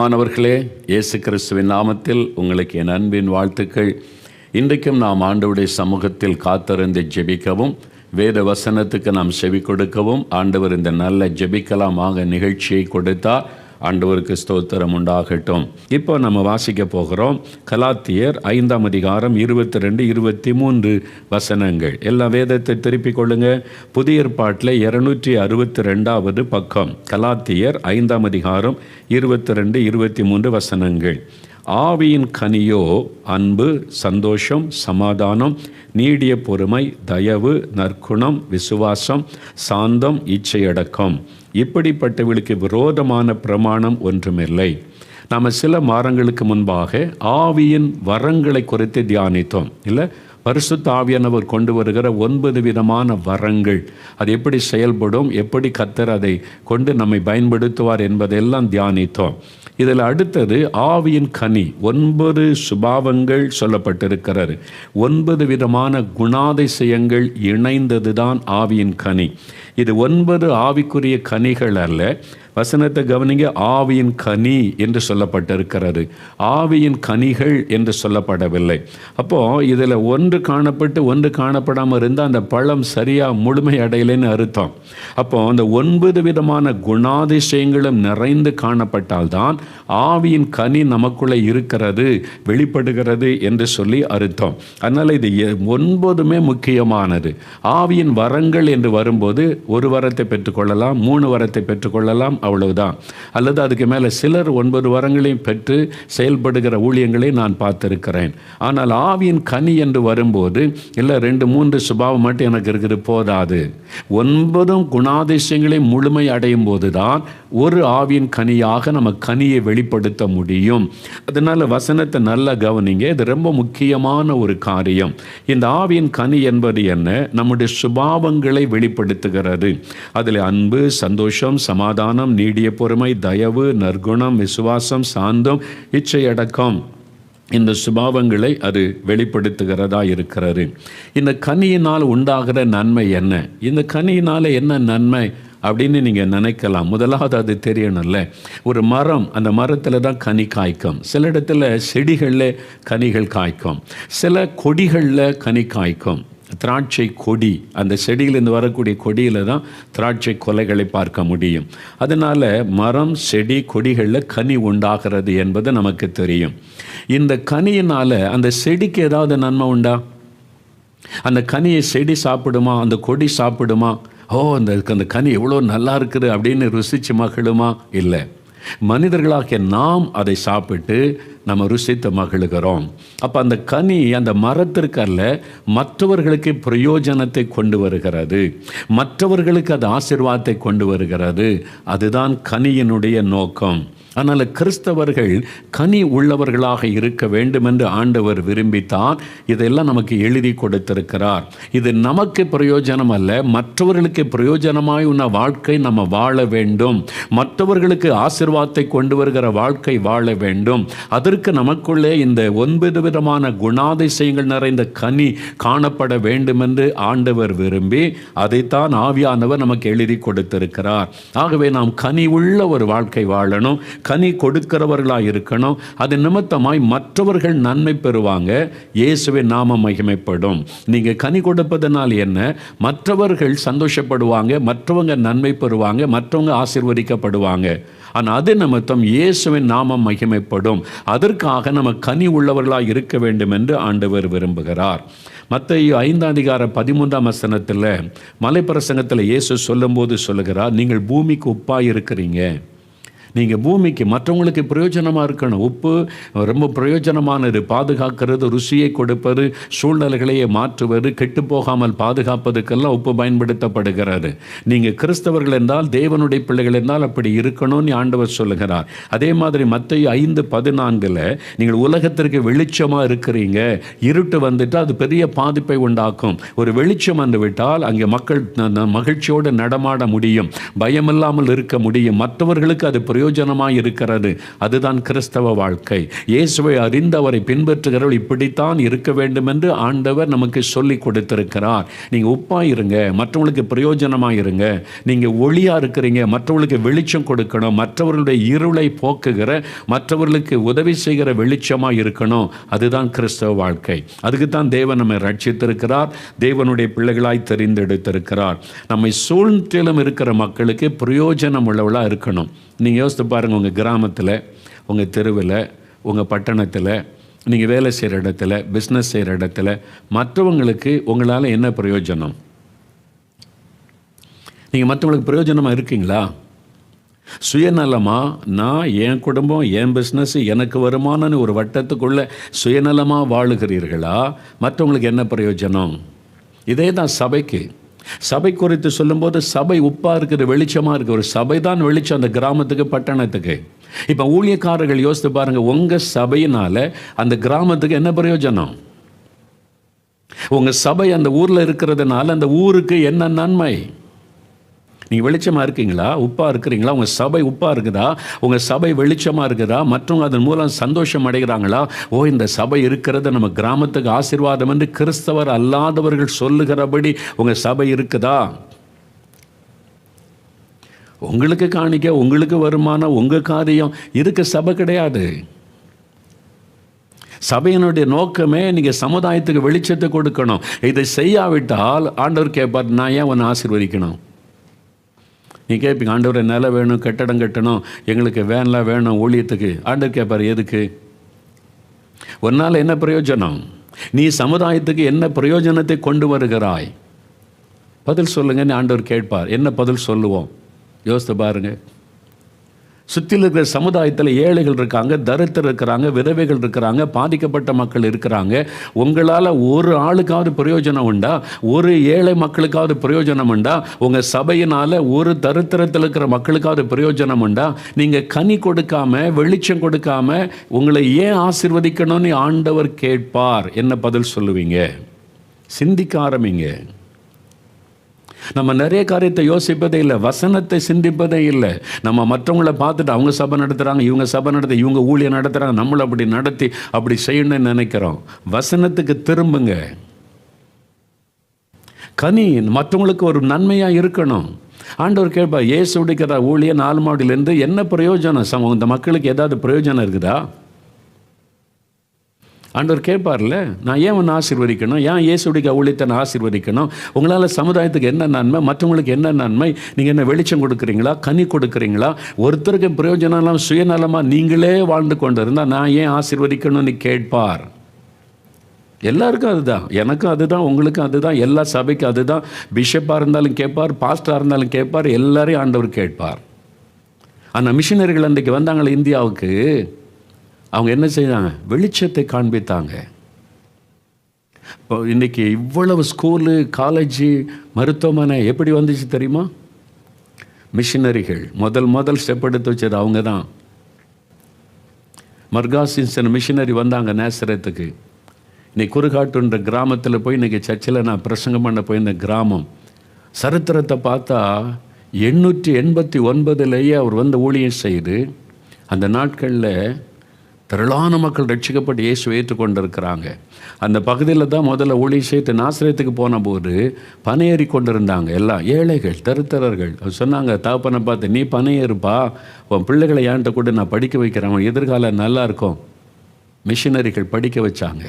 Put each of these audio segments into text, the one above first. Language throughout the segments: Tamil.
மாணவர்களே, இயேசு கிறிஸ்துவின் நாமத்தில் உங்களுக்கு என் அன்பின் வாழ்த்துக்கள். இன்றைக்கும் நாம் ஆண்டவருடைய சமூகத்தில் காத்திருந்து ஜெபிக்கவும், வேத வசனத்துக்கு நாம் செவி கொடுக்கவும் ஆண்டவர் இந்த நல்ல ஜெபிக்கலாமாக நிகழ்ச்சியை கொடுத்தார். ஆண்டவருக்கு ஸ்தோத்திரம் உண்டாகட்டும். இப்போ நம்ம வாசிக்க போகிறோம் கலாத்தியர் 5ஆம் அதிகாரம் 22, 23 வசனங்கள். எல்லா வேதத்தை திருப்பிக் கொள்ளுங்க. புதிய ஏற்பாட்டில் 262வது பக்கம். கலாத்தியர் 5ஆம் அதிகாரம் 22, 23 வசனங்கள். ஆவியின் கனியோ அன்பு, சந்தோஷம், சமாதானம், நீடிய பொறுமை, தயவு, நற்குணம், விசுவாசம், சாந்தம், இச்சையடக்கம். இப்படிப்பட்டவர்களுக்கு விரோதமான பிரமாணம் ஒன்றுமில்லை. நாம் சில வாரங்களுக்கு முன்பாக ஆவியின் வரங்களை குறித்து தியானித்தோம் இல்லை? பரிசுத்த ஆவியானவர் கொண்டு வருகிற 9 விதமான வரங்கள், அது எப்படி செயல்படும், எப்படி கர்த்தர் அதை கொண்டு நம்மை பயன்படுத்துவார் என்பதெல்லாம் தியானித்தோம். இதில் அடுத்தது ஆவியின் கனி. 9 சுபாவங்கள் சொல்லப்பட்டிருக்கிறது. 9 விதமான குணாதிசயங்கள் இணைந்தது தான் ஆவியின் கனி. இது 9 ஆவிக்குரிய கனிகள் அல்ல. வசனத்தை கவனிங்க. ஆவியின் கனி என்று சொல்லப்பட்டிருக்கிறது, ஆவியின் கனிகள் என்று சொல்லப்படவில்லை. அப்போது இதில் ஒன்று காணப்பட்டு ஒன்று காணப்படாமல் இருந்தால் அந்த பழம் சரியாக முழுமை அடையலைன்னு அர்த்தம். அப்போது அந்த 9 விதமான குணாதிசயங்களும் நிறைந்து காணப்பட்டால்தான் ஆவியின் கனி நமக்குள்ளே இருக்கிறது, வெளிப்படுகிறது என்று சொல்லி அர்த்தம். அதனால் இது 9மே முக்கியமானது. ஆவியின் வரங்கள் என்று வரும்போது ஒரு வரத்தை பெற்றுக்கொள்ளலாம், 3 வரத்தை பெற்றுக்கொள்ளலாம், அவ்வளவுதான். அல்லது அதுக்கு மேலே சிலர் 9 வரங்களையும் பெற்று செயல்படுகிற ஊழியங்களை நான் பார்த்திருக்கிறேன். ஆனால் ஆவியின் கனி என்று வரும்போது இல்லை 2, 3 சுபாவம் மட்டும் எனக்கு இருக்குது போதாது. 9 குணாதிசயங்களையும் முழுமை அடையும் போது தான் ஒரு ஆவியின் கனியாக நம்ம கனியை வெளிப்படுத்த முடியும். அதனால் வசனத்தை நல்லா கவனிங்க. இது ரொம்ப முக்கியமான ஒரு காரியம். இந்த ஆவியின் கனி என்பது என்ன? நம்முடைய சுபாவங்களை வெளிப்படுத்துகிறது. அதில் அன்பு, சந்தோஷம், சமாதானம், நீடிய பொறுமை, தயவு, நற்குணம், விசுவாசம், சாந்தம், இச்சையடக்கம். இந்த சுபாவங்களை அது வெளிப்படுத்துகிறதா இருக்கிறது. இந்த கனியினால் உண்டாகிற நன்மை என்ன? இந்த கனியினால் என்ன நன்மை அப்படின்னு நீங்கள் நினைக்கலாம். முதலாவது அது தெரியணும்ல. ஒரு மரம், அந்த மரத்தில் தான் கனி காய்க்கும். சில இடத்துல செடிகளில் கனிகள் காய்க்கும், சில கொடிகளில் கனி காய்க்கும். திராட்சை கொடி, அந்த செடியிலிருந்து வரக்கூடிய கொடியில் தான் திராட்சை கொலைகளை பார்க்க முடியும். அதனால் மரம், செடி, கொடிகளில் கனி உண்டாகிறது என்பது நமக்கு தெரியும். இந்த கனியினால் அந்த செடிக்கு ஏதாவது நன்மை உண்டா? அந்த கனியை செடி சாப்பிடுமா? அந்த கொடி சாப்பிடுமா? அந்த கனி எவ்வளோ நல்லா இருக்குது அப்படின்னு ருசிச்சு மகிழுமா? இல்லை. மனிதர்களாகிய நாம் அதை சாப்பிட்டு நம்ம ருசித்து மகிழுகிறோம். அப்போ அந்த கனி அந்த மரத்திற்கு அல்ல, மற்றவர்களுக்கு பிரயோஜனத்தை கொண்டு வருகிறது, மற்றவர்களுக்கு அது ஆசீர்வாதத்தை கொண்டு வருகிறது. அதுதான் கனியினுடைய நோக்கம். அதனால் கிறிஸ்தவர்கள் கனி உள்ளவர்களாக இருக்க வேண்டும் என்று ஆண்டவர் விரும்பித்தான் இதெல்லாம் நமக்கு எழுதி கொடுத்திருக்கிறார். இது நமக்கு பிரயோஜனம் அல்ல, மற்றவர்களுக்கு பிரயோஜனமாய் உள்ள வாழ்க்கை நம்ம வாழ வேண்டும். மற்றவர்களுக்கு ஆசீர்வாதத்தை கொண்டு வருகிற வாழ்க்கை வாழ வேண்டும். அதற்கு நமக்குள்ளே இந்த 9 விதமான குணாதிசயங்கள் நிறைந்த கனி காணப்பட வேண்டும் என்று ஆண்டவர் விரும்பி அதைத்தான் ஆவியானவர் நமக்கு எழுதி கொடுத்திருக்கிறார். ஆகவே நாம் கனி உள்ள ஒரு வாழ்க்கை வாழணும், கனி கொடுக்கிறவர்களாக இருக்கணும். அது நிமித்தமாய் மற்றவர்கள் நன்மை பெறுவாங்க, இயேசுவின் நாமம் மகிமைப்படும். நீங்கள் கனி கொடுப்பதனால் என்ன? மற்றவர்கள் சந்தோஷப்படுவாங்க, மற்றவங்க நன்மை பெறுவாங்க, மற்றவங்க ஆசீர்வதிக்கப்படுவாங்க. ஆனால் அது நிமித்தம் இயேசுவின் நாமம் மகிமைப்படும். அதற்காக நம்ம கனி உள்ளவர்களாக இருக்க வேண்டும் என்று ஆண்டவர் விரும்புகிறார். மத்தேயு 5ஆம் அதிகாரம் 13ஆம் வசனத்தில் மலைப்பிரசங்கத்தில் இயேசு சொல்லும்போது சொல்லுகிறார், நீங்கள் பூமிக்கு உப்பாக இருக்கிறீங்க. நீங்கள் பூமிக்கு மற்றவங்களுக்கு பிரயோஜனமாக இருக்கணும். உப்பு ரொம்ப பிரயோஜனமானது. பாதுகாக்கிறது, ருசியை கொடுப்பது, சூழ்நிலைகளையே மாற்றுவது, கெட்டு போகாமல் பாதுகாப்பதுக்கெல்லாம் உப்பு பயன்படுத்தப்படுகிறது. நீங்கள் கிறிஸ்தவர்கள் என்றால், தேவனுடைய பிள்ளைகள் என்றால் அப்படி இருக்கணும்னு ஆண்டவர் சொல்லுகிறார். அதே மாதிரி மத்தேயு 5:14 நீங்கள் உலகத்திற்கு வெளிச்சமாக இருக்கிறீங்க. இருட்டு வந்துட்டு அது பெரிய பாதிப்பை உண்டாக்கும். ஒரு வெளிச்சம் வந்து விட்டால் அங்கே மக்கள் மகிழ்ச்சியோடு நடமாட முடியும், பயமில்லாமல் இருக்க முடியும். மற்றவர்களுக்கு அது பிரயோஜனமாய் இருக்கிறது. அதுதான் கிறிஸ்தவ வாழ்க்கை. இயேசுவை அறிந்து அவரை பின்பற்றுகிறவர்கள் இப்படித்தான் இருக்க வேண்டும் என்று ஆண்டவர் நமக்கு சொல்லி கொடுத்திருக்கிறார். நீங்கள் உப்பாக இருங்க, மற்றவங்களுக்கு பிரயோஜனமாக இருங்க. நீங்கள் ஒளியாக இருக்கிறீங்க, மற்றவர்களுக்கு வெளிச்சம் கொடுக்கணும். மற்றவர்களுடைய இருளை போக்குகிற, மற்றவர்களுக்கு உதவி செய்கிற வெளிச்சமாக இருக்கணும். அதுதான் கிறிஸ்தவ வாழ்க்கை. அதுக்கு தான் தேவன் நம்மை ரட்சித்திருக்கிறார், தேவனுடைய பிள்ளைகளாய் தெரிந்தெடுத்திருக்கிறார். நம்மை சூழ்நிலையிலும் இருக்கிற மக்களுக்கு பிரயோஜனம் உள்ளவளாக இருக்கணும். நீங்கள் யோசித்து பாருங்கள், உங்கள் கிராமத்தில், உங்கள் தெருவில், உங்கள் பட்டணத்தில், நீங்கள் வேலை செய்கிற இடத்துல, பிஸ்னஸ் செய்கிற இடத்துல மற்றவங்களுக்கு உங்களால் என்ன பிரயோஜனம்? நீங்கள் மற்றவங்களுக்கு பிரயோஜனமாக இருக்கீங்களா? சுயநலமாக நான், என் குடும்பம், என் பிஸ்னஸ், எனக்கு வருமானம்னு ஒரு வட்டத்துக்குள்ளே சுயநலமாக வாழுகிறீர்களா? மற்றவங்களுக்கு என்ன பிரயோஜனம்? இதே தான் சபைக்கு. சபை குறித்து சொல்லும்போது சபை உப்பாக இருக்குது, வெளிச்சமாக இருக்குது. ஒரு சபை தான் வெளிச்சம் அந்த கிராமத்துக்கு, பட்டணத்துக்கு. இப்போ ஊழியக்காரர்கள் யோசித்து பாருங்கள், உங்கள் சபையினால் அந்த கிராமத்துக்கு என்ன பிரயோஜனம்? உங்கள் சபை அந்த ஊரில் இருக்கிறதுனால அந்த ஊருக்கு என்ன நன்மை? நீங்கள் வெளிச்சமாக இருக்கீங்களா? உப்பாக இருக்கிறீங்களா? உங்கள் சபை உப்பாக இருக்குதா? உங்கள் சபை வெளிச்சமாக இருக்குதா? மற்றவங்க அதன் மூலம் சந்தோஷம் அடைகிறாங்களா? ஓ, இந்த சபை இருக்கிறது நம்ம கிராமத்துக்கு ஆசீர்வாதம் என்று கிறிஸ்தவர் அல்லாதவர்கள் சொல்லுகிறபடி உங்கள் சபை இருக்குதா? உங்களுக்கு காணிக்க, உங்களுக்கு வருமானம், உங்கள் காரியம் இருக்க சபை கிடையாது. சபையினுடைய நோக்கமே நீங்கள் சமுதாயத்துக்கு வெளிச்சத்தை கொடுக்கணும். இதை செய்யாவிட்டால் ஆண்டவர் கேட்பார், நான் ஏன் உன்னை ஆசீர்வதிக்கணும்? நீ கேட்பீங்க, ஆண்டவரை நிலம் வேணும், கட்டடம் கட்டணும், எங்களுக்கு வேன்லாம் வேணும் ஊழியத்துக்கு. ஆண்டவர் கேட்பார், எதுக்கு? உன்னால் என்ன பிரயோஜனம்? நீ சமுதாயத்துக்கு என்ன பிரயோஜனத்தை கொண்டு வருகிறாய்? பதில் சொல்லுங்கன்னு ஆண்டவர் கேட்பார். என்ன பதில் சொல்லுவோம்? யோசித்து பாருங்கள். சுற்றில் இருக்கிற சமுதாயத்தில் ஏழைகள் இருக்காங்க, தரித்திரர் இருக்கிறாங்க, விதவைகள் இருக்கிறாங்க, பாதிக்கப்பட்ட மக்கள் இருக்கிறாங்க. உங்களால் ஒரு ஆளுக்காவது பிரயோஜனம் உண்டா? ஒரு ஏழை மக்களுக்காவது பிரயோஜனம் உண்டா? உங்கள் சபையினால் ஒரு தரித்திரத்தில் இருக்கிற மக்களுக்காவது பிரயோஜனம் உண்டா? நீங்கள் கனி கொடுக்காம, வெளிச்சம் கொடுக்காம உங்களை ஏன் ஆசீர்வதிக்கணும்னு ஆண்டவர் கேட்பார். என்ன பதில் சொல்லுவீங்க? சிந்திக்க ஆரம்பிங்க. நம்ம நிறைய காரியத்தை யோசிப்பதே இல்லை, வசனத்தை சிந்திப்பதே இல்லை. நம்ம மற்றவங்கள பார்த்துட்டு அவங்க சபை நடத்துகிறாங்க, இவங்க சபை நடத்த, இவங்க ஊழியம் நடத்துகிறாங்க, நம்மளை அப்படி நடத்தி அப்படி செய்யணும்னு நினைக்கிறோம். வசனத்துக்கு திரும்புங்க. கனி மற்றவங்களுக்கு ஒரு நன்மையாக இருக்கணும். ஆண்டவர் கேட்பா, ஏசு உடைக்கிற ஊழியம் 4 மாடிலேருந்து என்ன பிரயோஜனம்? இந்த மக்களுக்கு ஏதாவது பிரயோஜனம் இருக்குதா? ஆண்டவர் கேட்பார்ல, நான் ஏன் ஒன்று ஆசீர்வதிக்கணும்? ஏன் இயேசுடைய ஊழியத்தை நான் ஆசீர்வதிக்கணும்? உங்களால் சமுதாயத்துக்கு என்ன நன்மை? மற்றவங்களுக்கு என்ன நன்மை? நீங்கள் என்ன வெளிச்சம் கொடுக்குறீங்களா? கனி கொடுக்குறீங்களா? ஒருத்தருக்கு பிரயோஜனம் சுயநலமாக நீங்களே வாழ்ந்து கொண்டு இருந்தால் நான் ஏன் ஆசீர்வதிக்கணும்னு கேட்பார். எல்லாருக்கும் அதுதான், எனக்கும் அதுதான், உங்களுக்கும் அதுதான், எல்லா சபைக்கும் அதுதான். பிஷப்பாக இருந்தாலும் கேட்பார், பாஸ்டராக இருந்தாலும் கேட்பார், எல்லாரையும் ஆண்டவர் கேட்பார். ஆனால் மிஷினரிகள் அன்றைக்கு வந்தாங்களே இந்தியாவுக்கு, அவங்க என்ன செய்தாங்க? வெளிச்சத்தை காண்பித்தாங்க. இப்போ இன்றைக்கி இவ்வளவு ஸ்கூலு, காலேஜு, மருத்துவமனை எப்படி வந்துச்சு தெரியுமா? மிஷினரிகள் முதல் ஸ்டெப் எடுத்து வச்சது அவங்க தான். மர்காசின்சன் மிஷினரி வந்தாங்க நேசரத்துக்கு. இன்னைக்கு குறுகாட்டுன்ற கிராமத்தில் போய் இன்றைக்கி சர்ச்சில் நான் பிரசங்கம் பண்ண போய் இந்த கிராமம் சரித்திரத்தை பார்த்தா 889 அவர் வந்து ஊழியம் செய்து அந்த நாட்களில் திரளான மக்கள் ரட்சிக்கப்பட்டு இயேசுவை ஏற்றுக்கொண்டிருக்கிறாங்க. அந்த பகுதியில் தான் முதல்ல ஊழியம் செய்து நாசரேத்துக்கு போன போது பனையேறி கொண்டிருந்தாங்க. எல்லாம் ஏழைகள், தரித்திரர்கள். சொன்னாங்க, தகப்பனை பார்த்து, நீ பனையேறுப்பா, உன் பிள்ளைகளை ஏன்ட்ட கூட நான் படிக்க வைக்கிறேன், அவன் எதிர்காலம் நல்லா இருக்கும். மிஷினரிகள் படிக்க வச்சாங்க.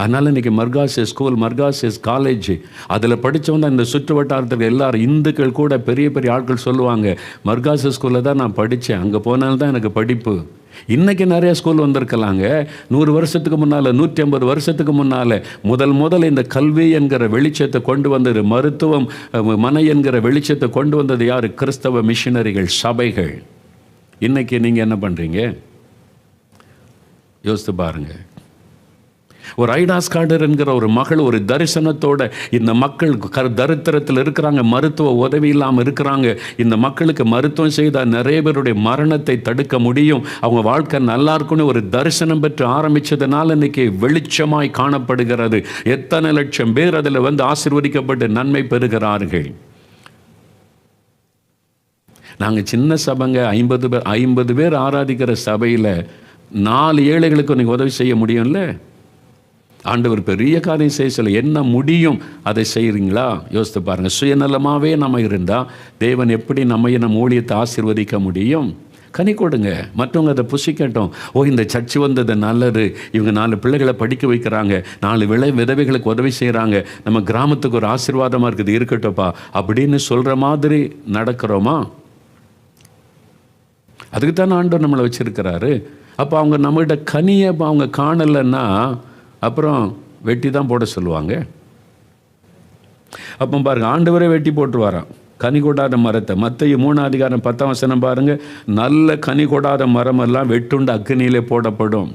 அதனால் இன்றைக்கி மர்காசிஸ் ஸ்கூல், மர்காசிஸ் காலேஜ், அதில் படித்தவங்க தான் இந்த சுற்று வட்டாரத்துக்கு எல்லாரும் இந்துக்கள் கூட பெரிய பெரிய ஆட்கள் சொல்லுவாங்க, மர்காசிஸ் ஸ்கூலில் தான் நான் படித்தேன், அங்கே போனால்தான் எனக்கு படிப்பு. இன்றைக்கி நிறைய ஸ்கூல் வந்திருக்கலாங்க. 100 வருஷத்துக்கு முன்னால், 150 வருஷத்துக்கு முன்னால் முதல் இந்த கல்வி என்கிற வெளிச்சத்தை கொண்டு வந்தது, மருத்துவம், மனை என்கிற வெளிச்சத்தை கொண்டு வந்தது யார்? கிறிஸ்தவ மிஷினரிகள், சபைகள். இன்றைக்கி நீங்கள் என்ன பண்ணுறீங்க? யோசித்து பாருங்கள். ஒரு ஐடாஸ்கார்டர் என்கிற ஒரு மகள் ஒரு தரிசனத்தோட, இந்த மக்கள் தரித்திரத்தில் இருக்கிறாங்க, மருத்துவ உதவி இல்லாமல் இருக்கிறாங்க, இந்த மக்களுக்கு மருத்துவம் செய்தால் நிறைய பேருடைய மரணத்தை தடுக்க முடியும், அவங்க வாழ்க்கை நல்லா இருக்குன்னு ஒரு தரிசனம் பெற்று ஆரம்பித்ததுனால இன்னைக்கு வெளிச்சமாய் காணப்படுகிறது. எத்தனை லட்சம் பேர் அதில் வந்து ஆசீர்வதிக்கப்பட்டு நன்மை பெறுகிறார்கள். நாங்கள் சின்ன சபைங்க, 50 பேர் ஆராதிக்கிற சபையில் 4 ஏழைகளுக்கு நீங்கள் உதவி செய்ய முடியும்ல? ஆண்டவர் பெரிய காரியம் செய்ய சொல்ல என்ன முடியும் அதை செய்கிறீங்களா? யோசித்து பாருங்கள். சுயநலமாகவே நம்ம இருந்தால் தேவன் எப்படி நம்ம ஊழியத்தை ஆசீர்வதிக்க முடியும்? கனி கொடுங்க, மற்றவங்க அதை புசிக்கட்டும். இந்த சர்ச்சு வந்தது நல்லது, இவங்க 4 பிள்ளைகளை படிக்க வைக்கிறாங்க, 4 விதவைகளுக்கு உதவி செய்கிறாங்க, நம்ம கிராமத்துக்கு ஒரு ஆசீர்வாதமாக இருக்குது, இருக்கட்டும்ப்பா அப்படின்னு சொல்கிற மாதிரி நடக்கிறோமா? அதுக்கு தான் ஆண்டவர் நம்மளை வச்சுருக்கிறாரு. அப்போ அவங்க நம்மகிட்ட கனியை அவங்க காணலைன்னா அப்புறம் வெட்டி தான் போட சொல்லுவாங்க. அப்போ பாருங்கள், ஆண்டவரே வெட்டி போட்டுருவாராம் கனி கொடாத மரத்தை. மத்தேயு 3:10 பாருங்கள், நல்ல கனி கொடாத மரமெல்லாம் வெட்டுண்டு அக்கினியிலே போடப்படும்.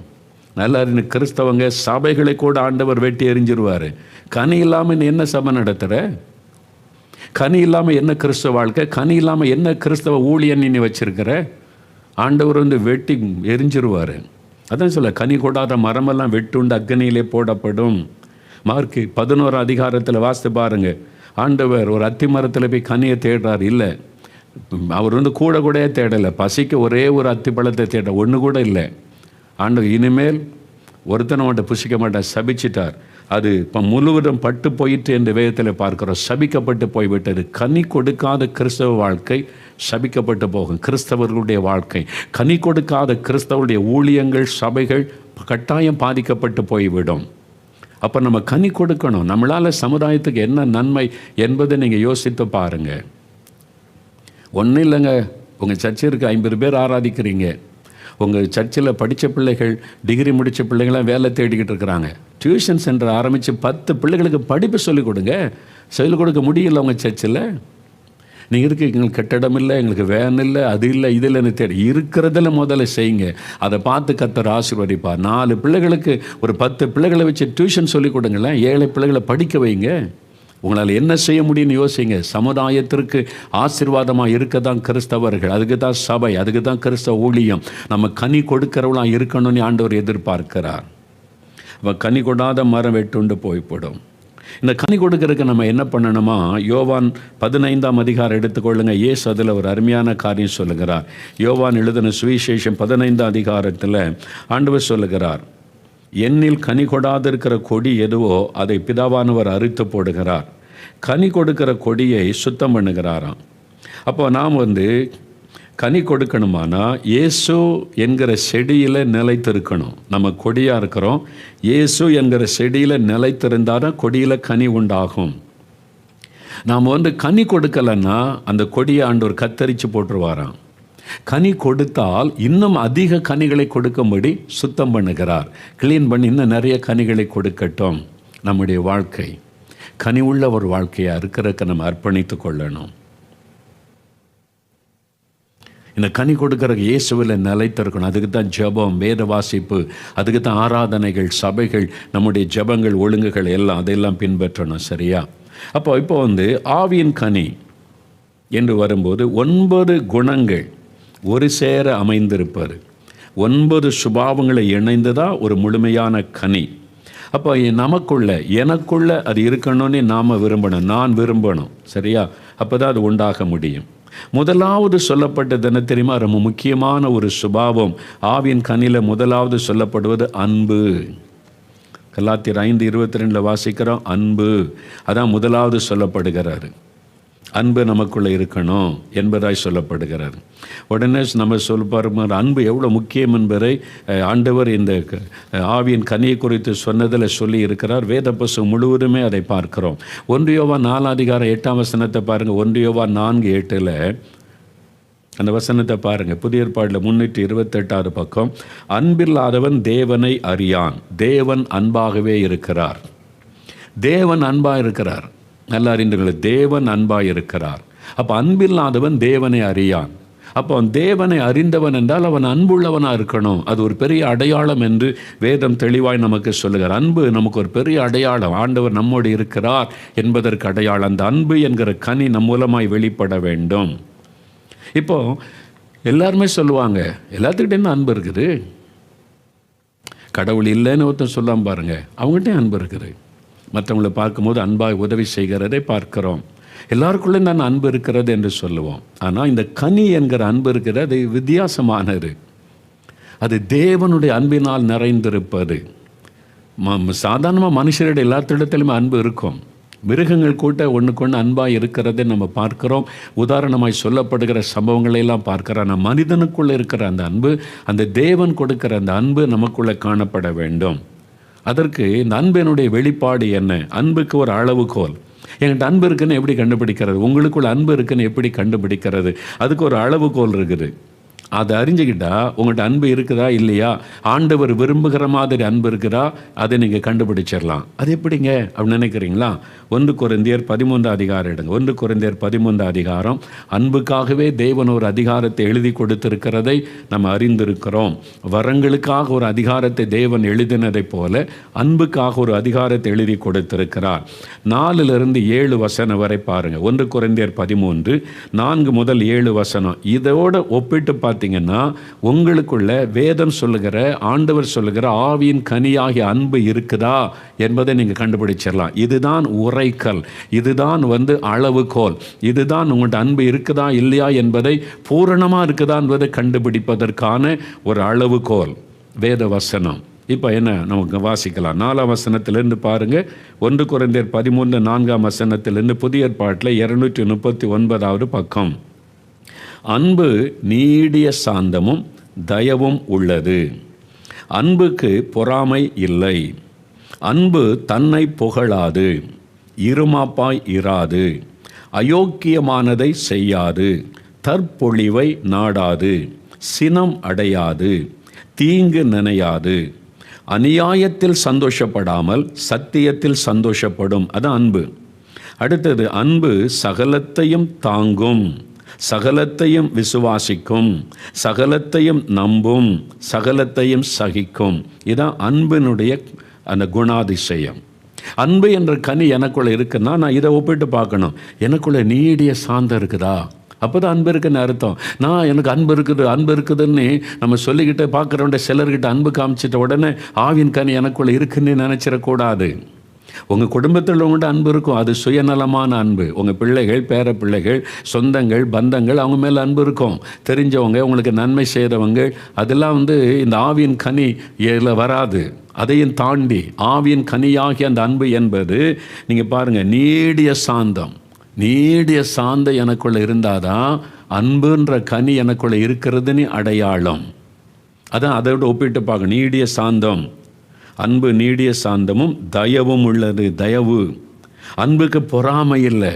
நல்லா கிறிஸ்தவங்க சபைகளை கூட ஆண்டவர் வெட்டி எறிஞ்சிருவார். கனி இல்லாமல் நீ என்ன சபை நடத்துகிற? கனி இல்லாமல் என்ன கிறிஸ்தவ வாழ்க்கை? கனி இல்லாமல் என்ன கிறிஸ்தவ ஊழியன் நீ வச்சிருக்கிற? ஆண்டவர் வெட்டி எரிஞ்சிருவார். அதான் சொல்ல, கனி கொடாத மரமெல்லாம் வெட்டுண்டு அக்னியிலே போடப்படும். மார்க்கு 11 வாசித்து பாருங்கள். ஆண்டவர் ஒரு அத்தி மரத்தில் போய் கனியை தேடுறார். இல்லை, அவர் கூட தேடலை. பசிக்கு ஒரே ஒரு அத்தி பழத்தை தேட ஒன்று கூட இல்லை. ஆண்டவர் இனிமேல் ஒருத்தனை அவன்கிட்ட புசிக்க மாட்டார், சபிச்சிட்டார். அது இப்போ முழுவதும் பட்டு போயிட்டு என்று வேதத்தில் பார்க்கிறோம். சபிக்கப்பட்டு போய்விட்டது. கனி கொடுக்காத கிறிஸ்தவ வாழ்க்கை சபிக்கப்பட்டு போகும். கிறிஸ்தவர்களுடைய வாழ்க்கை, கனி கொடுக்காத கிறிஸ்தவருடைய ஊழியங்கள், சபைகள் கட்டாயம் பாதிக்கப்பட்டு போய்விடும். அப்போ நம்ம கனி கொடுக்கணும். நம்மளால் சமுதாயத்துக்கு என்ன நன்மை என்பதை நீங்கள் யோசித்து பாருங்கள். ஒன்றும் இல்லைங்க, உங்கள் சர்ச்சிற்கு 50 பேர் ஆராதிக்கிறீங்க. உங்கள் சர்ச்சில் படித்த பிள்ளைகள், டிகிரி முடித்த பிள்ளைங்களாம் வேலை தேடிக்கிட்டு இருக்கிறாங்க. டியூஷன் சென்டர் ஆரம்பித்து 10 பிள்ளைகளுக்கு படிப்பு சொல்லிக் கொடுங்க. சொல்லிக் கொடுக்க முடியல உங்கள் சர்ச்சில்? நீங்கள் இருக்கு, எங்களுக்கு கட்டடம் இல்லை, எங்களுக்கு வேன் இல்லை, அது இல்லை, இது இல்லைன்னு தேடி இருக்கிறதில் முதல்ல செய்யுங்க. அதை பார்த்து கர்த்தர் ஆசீர்வதிப்பார். 4 பிள்ளைகளுக்கு ஒரு 10 பிள்ளைகளை வச்சு டியூஷன் சொல்லிக் கொடுங்களேன். 7 பிள்ளைகளை படிக்க வைங்க. உங்களால் என்ன செய்ய முடியும்னு யோசிங்க. சமுதாயத்திற்கு ஆசீர்வாதமாக இருக்க தான் கிறிஸ்தவர்கள், அதுக்கு தான் சபை, அதுக்கு தான் கிறிஸ்தவ ஊழியம். நம்ம கனி கொடுக்கிறவளாக இருக்கணும்னு ஆண்டவர் எதிர்பார்க்கிறார். அவன் கனி கொடாத மரம் வெட்டுண்டு போய்விடும். இந்த கனி கொடுக்கறதுக்கு நம்ம என்ன பண்ணணுமா? யோவான் 15 எடுத்துக்கொள்ளுங்க. இயேசு அதில் ஒரு அருமையான காரியம் சொல்லுகிறார். யோவான் எழுதின சுவிசேஷம் 15 ஆண்டவர் சொல்லுகிறார், என்னில் கனி கொடாதிருக்கிற கொடி எதுவோ அதை பிதாவானவர் அறுத்து போடுகிறார், கனி கொடுக்கிற கொடியை சுத்தம் பண்ணுகிறாராம். அப்போ நாம் கனி கொடுக்கணுமானா இயேசு என்கிற செடியில் நிலைத்திருக்கணும். நம்ம கொடியாக இருக்கிறோம், இயேசு என்கிற செடியில் நிலைத்திருந்தால் தான் கொடியில் கனி உண்டாகும். நாம் கனி கொடுக்கலைன்னா அந்த கொடியை ஆண்டவர் கத்தரித்து போட்டுருவாராம். கனி கொடுத்தால் இன்னும் அதிக கனிகளை கொடுக்கும்படி சுத்தம் பண்ணுகிறார், கிளீன் பண்ணி இன்னும் நிறைய கனிகளை கொடுக்கட்டும். நம்முடைய வாழ்க்கை கனி உள்ள ஒரு வாழ்க்கையாக இருக்கிறதுக்கு நம்ம அர்ப்பணித்து கொள்ளணும். இந்த கனி கொடுக்குற இயேசுவில் நிலைத்திருக்கணும். அதுக்கு தான் ஜெபம், வேத வாசிப்பு, அதுக்கு தான் ஆராதனைகள், சபைகள், நம்முடைய ஜெபங்கள், ஒழுங்குகள் எல்லாம் அதையெல்லாம் பின்பற்றணும். சரியா? இப்போ ஆவியின் கனி என்று வரும்போது 9 குணங்கள் ஒரு சேர அமைந்திருப்பார். 9 சுபாவங்களை இணைந்து தான் ஒரு முழுமையான கனி. அப்போ எனக்குள்ள அது இருக்கணும்னு நாம் விரும்பணும், நான் விரும்பணும். சரியா? அப்போ தான் அது உண்டாக முடியும். முதலாவது சொல்லப்பட்டது என்ன தெரியுமா? ரொம்ப முக்கியமான ஒரு சுபாவம். ஆவியின் கனியில் முதலாவது சொல்லப்படுவது அன்பு. கலாத்தியர் 5:22 வாசிக்கிறோம். அன்பு, அதான் முதலாவது சொல்லப்படுகிறாரு. அன்பு நமக்குள்ளே இருக்கணும் என்பதாய் சொல்லப்படுகிறார். உடனே நம்ம சொல்லுப்பார், அன்பு எவ்வளோ முக்கியம் என்பதை ஆண்டவர் இந்த ஆவியின் கனியை குறித்து சொன்னதில் சொல்லி இருக்கிறார். வேத புத்தகம் முழுவதுமே அதை பார்க்கிறோம். 1 யோவான் 4:8 பாருங்கள். 1 யோவான் 4:8 அந்த வசனத்தை பாருங்கள். புதிய ஏற்பாடில் 328 பக்கம். அன்பில்லாதவன் தேவனை அறியான், தேவன் அன்பாகவே இருக்கிறார். தேவன் அன்பாக இருக்கிறார். நல்லா அறிந்துகள், தேவன் அன்பாக இருக்கிறார். அப்போ அன்பில்லாதவன் தேவனை அறியான். அப்போ அவன் தேவனை அறிந்தவன் என்றால் அவன் அன்புள்ளவனாக இருக்கணும். அது ஒரு பெரிய அடையாளம் என்று வேதம் தெளிவாய் நமக்கு சொல்லுகிறார். அன்பு நமக்கு ஒரு பெரிய அடையாளம். ஆண்டவர் நம்மோடு இருக்கிறார் என்பதற்கு அடையாளம். அந்த அன்பு என்கிற கனி நம் மூலமாய் வெளிப்பட வேண்டும். இப்போது எல்லாருமே சொல்லுவாங்க, எல்லாத்துக்கிட்டே என்ன அன்பு இருக்குது? கடவுள் இல்லைன்னு ஒருத்தர் சொல்லாமல் பாருங்கள், அவங்ககிட்டே அன்பு இருக்குது. மற்றவங்களை பார்க்கும்போது அன்பாக உதவி செய்கிறதை பார்க்கிறோம். எல்லாருக்குள்ளேயும் தான் அன்பு இருக்கிறது என்று சொல்லுவோம். ஆனால் இந்த கனி என்கிற அன்பு இருக்கிறது, அது வித்தியாசமானது. அது தேவனுடைய அன்பினால் நிறைந்திருப்பது. சாதாரணமாக மனுஷருடைய எல்லாத்திடத்திலுமே அன்பு இருக்கும். மிருகங்கள் கூட ஒன்றுக்கொன்று அன்பாக இருக்கிறதை நம்ம பார்க்கிறோம். உதாரணமாய் சொல்லப்படுகிற சம்பவங்களை எல்லாம் பார்க்கிறோம். ஆனால் மனிதனுக்குள்ளே இருக்கிற அந்த அன்பு, அந்த தேவன் கொடுக்கிற அந்த அன்பு நமக்குள்ளே காணப்பட வேண்டும். அதற்கு இந்த அன்பினுடைய வெளிப்பாடு என்ன? அன்புக்கு ஒரு அளவுகோல். என்கிட்ட அன்பு இருக்குன்னு எப்படி கண்டுபிடிக்கிறது? உங்களுக்குள்ள அன்பு இருக்குன்னு எப்படி கண்டுபிடிக்கிறது? அதுக்கு ஒரு அளவுகோல் இருக்குது. அதை அறிஞ்சுக்கிட்டா உங்கள்கிட்ட அன்பு இருக்குதா இல்லையா, ஆண்டவர் விரும்புகிற மாதிரி அன்பு இருக்குதா, அதை நீங்கள் கண்டுபிடிச்சிடலாம். அது எப்படிங்க அப்படின்னு நினைக்கிறீங்களா? 1 கொரிந்தியர் 13 அதிகாரம் எடுங்க. 1 கொரிந்தியர் 13 அதிகாரம். அன்புக்காகவே தேவன் ஒரு அதிகாரத்தை எழுதி கொடுத்திருக்கிறதை நம்ம அறிந்திருக்கிறோம். வரங்களுக்காக ஒரு அதிகாரத்தை தேவன் எழுதினதை போல அன்புக்காக ஒரு அதிகாரத்தை எழுதி கொடுத்திருக்கிறார். 4-7 வசனம் வரை பாருங்க. 1 கொரிந்தியர் 13 4 முதல் 7 வசனம். இதோட ஒப்பிட்டு பார்த்தீங்கன்னா உங்களுக்குள்ள வேதம் சொல்லுகிற, ஆண்டவர் சொல்லுகிற ஆவியின் கனியாகிய அன்பு இருக்குதா என்பதை நீங்கள் கண்டுபிடிச்சிடலாம். இதுதான் உரைக்கல், இதுதான் அளவுகோல், இதுதான் உங்கள்கிட்ட அன்பு இருக்குதா இல்லையா என்பதை, பூரணமாக இருக்குதா என்பதை கண்டுபிடிப்பதற்கான ஒரு அளவுகோல் வேத வசனம். இப்போ என்ன நமக்கு வாசிக்கலாம். 4ஆம் வசனத்திலிருந்து பாருங்க. 1 கொரிந்தியர் 13 4ஆம் வசனத்திலிருந்து புதிய ஏற்பாட்டில் 239வது பக்கம். அன்பு நீடிய சாந்தமும் தயவும் உள்ளது. அன்புக்கு பொறாமை இல்லை. அன்பு தன்னை புகழாது, இருமாப்பாய் இராது, அயோக்கியமானதை செய்யாது, தற்பொழிவை நாடாது, சினம் அடையாது, தீங்கு நினையாது, அநியாயத்தில் சந்தோஷப்படாமல் சத்தியத்தில் சந்தோஷப்படும். அது அன்பு. அடுத்தது, அன்பு சகலத்தையும் தாங்கும், சகலத்தையும் விசுவாசிக்கும், சகலத்தையும் நம்பும், சகலத்தையும் சகிக்கும். இதான் அன்பினுடைய அந்த குணாதிசயம். அன்பு என்ற கனி எனக்குள்ளே இருக்குன்னா நான் இதை ஒப்பிட்டு பார்க்கணும். எனக்குள்ளே நீடிய சாந்தம் இருக்குதா? அப்போ தான் அன்பு இருக்குன்னு அர்த்தம். எனக்கு அன்பு இருக்குதுன்னு நம்ம சொல்லிக்கிட்டு பார்க்குறவன்ட சிலர்கிட்ட அன்பு காமிச்சிட்ட உடனே ஆவின் கனி எனக்குள்ளே இருக்குன்னு நினச்சிடக்கூடாது. உங்கள் குடும்பத்தில் உங்கள்கிட்ட அன்பு இருக்கும், அது சுயநலமான அன்பு. உங்கள் பிள்ளைகள், பேர பிள்ளைகள், சொந்தங்கள், பந்தங்கள், அவங்க மேலே அன்பு இருக்கும். தெரிஞ்சவங்க, உங்களுக்கு நன்மை செய்கிறவங்க, அதெல்லாம் இந்த ஆவியின் கனி இதில் வராது. அதையும் தாண்டி ஆவியின் கனியாகிய அந்த அன்பு என்பது, நீங்கள் பாருங்கள், நீடிய சாந்தம். நீடிய சாந்தம் எனக்குள்ளே இருந்தாதான் அன்புன்ற கனி எனக்குள்ளே இருக்கிறதுன்னு அடையாளம். அதான் அதோட ஒப்பிட்டு பார்க்க. நீடிய சாந்தம், அன்பு நீடிய சாந்தமும் தயவும் உள்ளது. தயவு, அன்புக்கு பொறாமை இல்லை.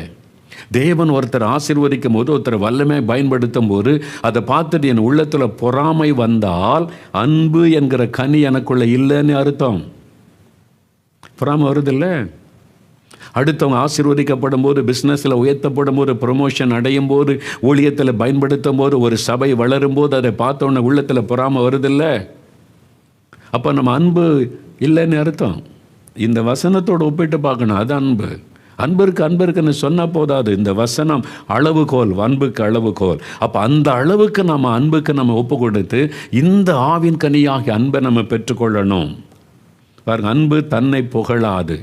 தேவன் ஒருத்தர் ஆசீர்வதிக்கும் போது, ஒருத்தர் வல்லமை பயன்படுத்தும் போது அதை பார்த்துட்டு என் உள்ளத்தில் பொறாமை வந்தால் அன்பு என்கிற கனி எனக்குள்ள இல்லைன்னு அர்த்தம். பொறாமை வருதில்லை? அடுத்தவங்க ஆசீர்வதிக்கப்படும் போது, பிஸ்னஸில் உயர்த்தப்படும் போது, ப்ரொமோஷன் அடையும் போது, ஊழியத்தில் பயன்படுத்தும் போது, ஒரு சபை வளரும் போது அதை பார்த்தோன்னே உள்ளத்தில் பொறாமை வருதில்லை? அப்போ நம்ம அன்பு இல்லைன்னு அர்த்தம். இந்த வசனத்தோடு ஒப்பிட்டு பார்க்கணும். அது அன்பு. அன்பு இருக்குன்னு சொன்னால் போதாது. இந்த வசனம் அளவுகோல், அன்புக்கு அளவுகோல். அப்போ அந்த அளவுக்கு நம்ம அன்புக்கு நம்ம ஒப்பு கொடுத்து இந்த ஆவின் கனியாகிய அன்பை நம்ம பெற்றுக்கொள்ளணும். பாருங்கள், அன்பு தன்னை புகழாது,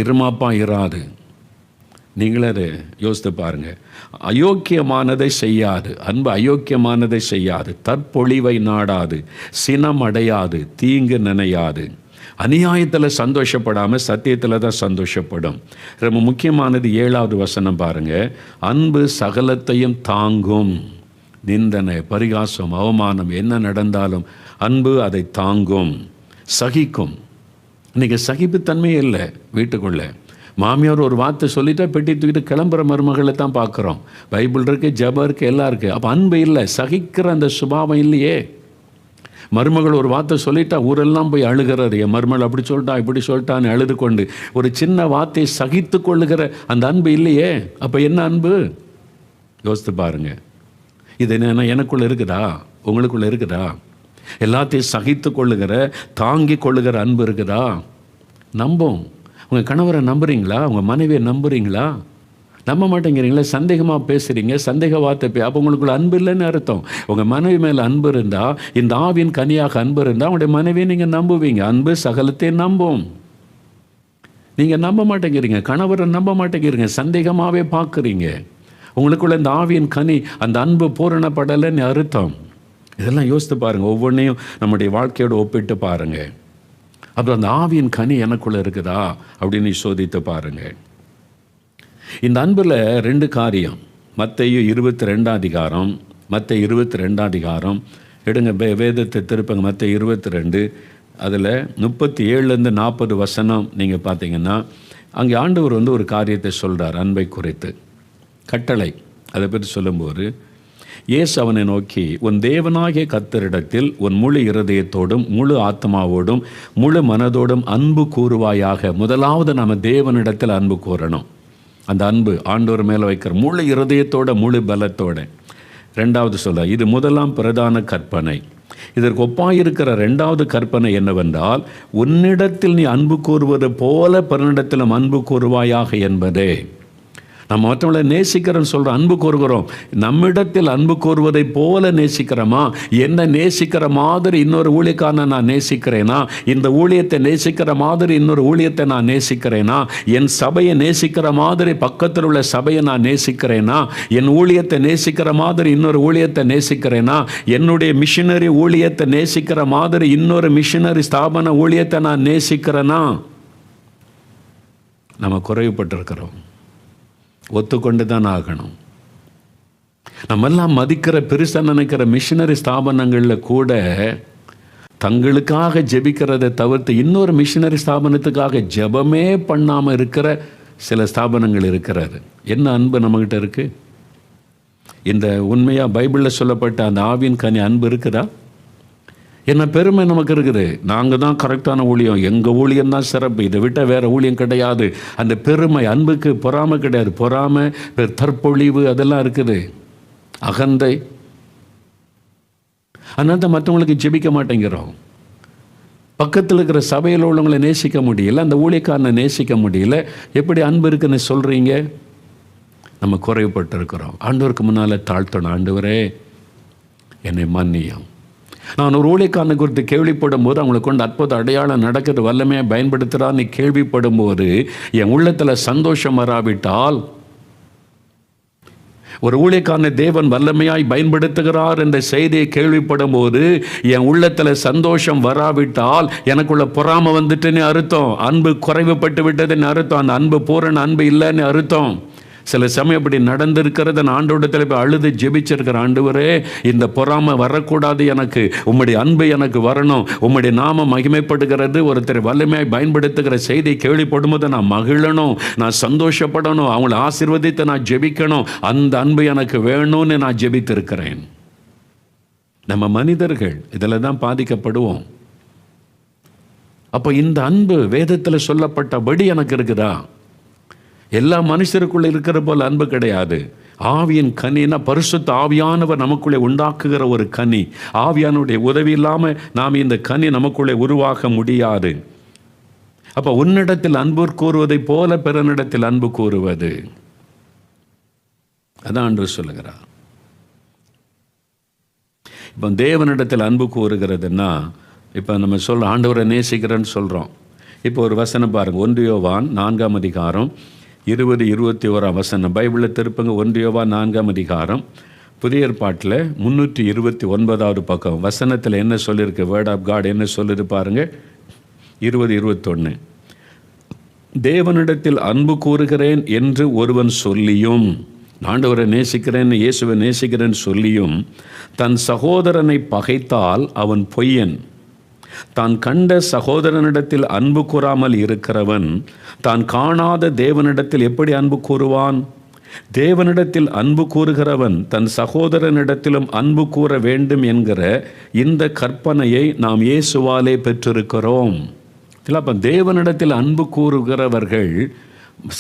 இருமாப்பா இராது. நீங்களே அதை யோசித்து பாருங்கள். அயோக்கியமானதை செய்யாது, அன்பு அயோக்கியமானதை செய்யாது, தற்பொழிவை நாடாது, சினம் அடையாது, தீங்கு நினையாது, அநியாயத்தில் சந்தோஷப்படாமல் சத்தியத்தில் தான் சந்தோஷப்படும். ரொம்ப முக்கியமானது 7வது வசனம் பாருங்கள். அன்பு சகலத்தையும் தாங்கும். நிந்தனை, பரிகாசம், அவமானம் என்ன நடந்தாலும் அன்பு அதை தாங்கும், சகிக்கும். இன்றைக்கி சகிப்புத்தன்மையே இல்லை வீட்டுக்குள்ளே. மாமியார் ஒரு வார்த்தை சொல்லிட்டா பெட்டி தூக்கிட்டு கிளம்புற மருமகளை தான் பார்க்குறோம். பைபிள் இருக்குது, ஜெபம் இருக்குது, எல்லாம் இருக்குது. அப்போ அன்பு இல்லை, சகிக்கிற அந்த சுபாவம் இல்லையே. மருமகள் ஒரு வார்த்தை சொல்லிட்டா ஊரெல்லாம் போய் அழுகிறது. என் மருமகள் அப்படி சொல்லிட்டா, இப்படி சொல்லிட்டான்னு அழுது கொண்டு ஒரு சின்ன வார்த்தையை சகித்து கொள்ளுகிற அந்த அன்பு இல்லையே. அப்போ என்ன அன்பு? யோசித்து பாருங்கள். இது என்ன எனக்குள்ளே இருக்குதா? உங்களுக்குள்ளே இருக்குதா? எல்லாத்தையும் சகித்து கொள்ளுகிற, தாங்கி கொள்ளுகிற அன்பு இருக்குதா? நம்பும். உங்கள் கணவரை நம்புறீங்களா? உங்கள் மனைவியை நம்புறீங்களா? நம்ப மாட்டேங்கிறீங்களா? சந்தேகமாக பேசுகிறீங்க, சந்தேக வார்த்தை அப்போ உங்களுக்குள்ள அன்பு இல்லைன்னு அர்த்தம். உங்கள் மனைவி மேலே அன்பு இருந்தால், இந்த ஆவின் கனியாக அன்பு இருந்தால் உங்களுடைய மனைவியை நீங்கள் நம்புவீங்க. அன்பு சகலத்தையும் நம்பும். நீங்கள் நம்ப மாட்டேங்கிறீங்க, கணவரை நம்ப மாட்டேங்கிறீங்க, சந்தேகமாகவே பார்க்குறீங்க. உங்களுக்குள்ள இந்த ஆவியின் கனி, அந்த அன்பு பூரணப்படலைன்னு அர்த்தம். இதெல்லாம் யோசித்து பாருங்கள், ஒவ்வொன்றையும் நம்முடைய வாழ்க்கையோடு ஒப்பிட்டு பாருங்கள். அப்புறம் அந்த ஆவியின் கனி எனக்குள்ளே இருக்குதா அப்படின்னு சோதித்து பாருங்கள். இந்த அன்பில் 2 காரியம். மத்தேயு 22 அதிகாரம், மத்தேயு 22 அதிகாரம் எடுங்க, வேதத்தை திருப்பங்க. மத்தேயு 22 அதில் 37 40 வசனம் நீங்கள் பார்த்தீங்கன்னா, அங்கே ஆண்டவர் ஒரு காரியத்தை சொல்கிறார், அன்பை குறித்து கட்டளை. அதை பற்றி சொல்லும்போது இயேசு அவனை நோக்கி, உன் தேவனாகிய கர்த்தரிடத்தில் உன் முழு இருதயத்தோடும் முழு ஆத்மாவோடும் முழு மனதோடும் அன்பு கூறுவாயாக. முதலாவது நம்ம தேவனிடத்தில் அன்பு கூறணும். அந்த அன்பு ஆண்டவர் மேலே வைக்கிற முழு இருதயத்தோட முழு பலத்தோட. 2வது சொல்ல, இது முதலாம் பிரதான கற்பனை. இதற்கு ஒப்பாயிருக்கிற 2வது கற்பனை என்னவென்றால், உன்னிடத்தில் நீ அன்பு கூறுவது போல பிறனிடத்திலும் அன்பு கூறுவாயாக என்பதே. நம்ம மற்றவங்களை நேசிக்கிறோன்னு சொல்கிறோம், அன்பு கூறுகிறோம். நம்மிடத்தில் அன்பு கூறுவதை போல நேசிக்கிறோமா? என்ன நேசிக்கிற மாதிரி இன்னொரு ஊழியக்காரனை நான் நேசிக்கிறேனா? இந்த ஊழியத்தை நேசிக்கிற மாதிரி இன்னொரு ஊழியத்தை நான் நேசிக்கிறேனா? என் சபையை நேசிக்கிற மாதிரி பக்கத்தில் உள்ள சபையை நான் நேசிக்கிறேனா? என் ஊழியத்தை நேசிக்கிற மாதிரி இன்னொரு ஊழியத்தை நேசிக்கிறேனா? என்னுடைய மிஷினரி ஊழியத்தை நேசிக்கிற மாதிரி இன்னொரு மிஷினரி ஸ்தாபன ஊழியத்தை நான் நேசிக்கிறேனா? நம்ம குறைவுபட்டிருக்கிறோம், ஒத்துக்கொண்டு தான் ஆகணும். நம்மெல்லாம் மதிக்கிற பெருசாக நினைக்கிற மிஷினரி ஸ்தாபனங்களில் கூட தங்களுக்காக ஜெபிக்கிறதை தவிர்த்து இன்னொரு மிஷினரி ஸ்தாபனத்துக்காக ஜெபமே பண்ணாமல் இருக்கிற சில ஸ்தாபனங்கள் இருக்கிறாரு. என்ன அன்பு நம்மகிட்ட இருக்குது? இந்த உண்மையாக பைபிளில் சொல்லப்பட்ட அந்த ஆவியின் கனி அன்பு இருக்குதா? என்ன பெருமை நமக்கு இருக்குது, நாங்கள் தான் கரெக்டான ஊழியம், எங்கள் ஊழியம் தான் சிறப்பு, இதை விட்டால் வேறு ஊழியம் கிடையாது. அந்த பெருமை, அன்புக்கு பொறாமை கிடையாது. பொறாமை, தற்பொழிவு அதெல்லாம் இருக்குது, அகந்தை. அதனால தான் மற்றவங்களுக்கு ஜெபிக்க மாட்டேங்கிறோம். பக்கத்தில் இருக்கிற சபையில் உள்ளவங்களை நேசிக்க முடியல, அந்த ஊழியக்காரனை நேசிக்க முடியல. எப்படி அன்பு இருக்குன்னு சொல்கிறீங்க? நம்ம குறைவுபட்டு இருக்கிறோம். ஆண்டவருக்கு முன்னால் தாழ்த்தணும், ஆண்டவரே என்னை மன்னியும். நான் ஒரு ஊழியக்காரனை குறித்து கேள்விப்படும் போது, அவங்களை கொண்டு அற்புத அடையாளம் நடக்கிறது, வல்லமையாக பயன்படுத்துகிறான்னு கேள்விப்படும் போது என் உள்ளத்தில் சந்தோஷம் வராவிட்டால், ஒரு ஊழியக்காரனை தேவன் வல்லமையாய் பயன்படுத்துகிறார் என்ற செய்தியை கேள்விப்படும் போது என் உள்ளத்தில் சந்தோஷம் வராவிட்டால் எனக்குள்ள பொறாமை வந்துட்டுன்னு அர்த்தம், அன்பு குறைவுபட்டு விட்டதுன்னு அர்த்தம், அந்த அன்பு பூரண அன்பு இல்லைன்னு அர்த்தம். சில சமயம் அப்படி நடந்திருக்கிறத நான் ஆண்டவரிடத்தில் போய் அழுது ஜெபிச்சிருக்கிற, ஆண்டவரே இந்த பொறாமை வரக்கூடாது, எனக்கு உம்முடைய அன்பு எனக்கு வரணும், உம்முடைய நாம மகிமைப்படுகிறது, ஒருத்தர் வல்லமையாய் பயன்படுத்துகிற செய்தி கேள்விப்படும் போது நான் மகிழணும், நான் சந்தோஷப்படணும், அவங்களை ஆசீர்வதித்து நான் ஜெபிக்கணும், அந்த அன்பு எனக்கு வேணும்னு நான் ஜெபித்திருக்கிறேன். நம்ம மனிதர்கள் இதில் தான் பாதிக்கப்படுவோம். அப்போ இந்த அன்பு வேதத்தில் சொல்லப்பட்டபடி எனக்கு இருக்குதா? எல்லா மனுஷருக்குள்ளே இருக்கிற போல் அன்பு கிடையாது. ஆவியின் கனினா பரிசுத்த ஆவியானவர் நமக்குள்ளே உண்டாக்குகிற ஒரு கனி. ஆவியானுடைய உதவி இல்லாமல் நாம் இந்த கனி நமக்குள்ளே உருவாக்க முடியாது. அப்போ உன்னிடத்தில் அன்பு கூறுவதை போல பிறனிடத்தில் அன்பு கூறுவது, அதான் ஆண்டவர் சொல்லுகிறார். இப்போ தேவனிடத்தில் அன்பு கூறுகிறதுன்னா, இப்போ நம்ம ஆண்டவரை நேசிக்கிறேன்னு சொல்கிறோம். இப்போ ஒரு வசனம் பாருங்கள், 1 யோவான் 4ஆம் அதிகாரம் 20-21 வசனம். பைபிளில் திருப்பங்க, 1 யோவான் 4ஆம் அதிகாரம், புதிய ஏற்பாட்டில் 329வது பக்கம். வசனத்தில் என்ன சொல்லியிருக்கு, வேர்ட் ஆஃப் காட் என்ன சொல்லுது பாருங்கள், 20-21. தேவனிடத்தில் அன்பு கூறுகிறேன் என்று ஒருவன் சொல்லியும், ஆண்டவரை நேசிக்கிறேன், இயேசுவை நேசிக்கிறேன் சொல்லியும் தன் சகோதரனை பகைத்தால் அவன் பொய்யன். தான் கண்ட சகோதரனிடத்தில் அன்பு கூறாமல் இருக்கிறவன் தான் காணாத தேவனிடத்தில் எப்படி அன்பு கூறுவான்? தேவனிடத்தில் அன்பு கூறுகிறவன் தன் சகோதரனிடத்திலும் அன்பு கூற வேண்டும் என்கிற இந்த கற்பனையை நாம் இயேசுவாலே பெற்றிருக்கிறோம். அப்போ தேவனிடத்தில் அன்பு கூறுகிறவர்கள்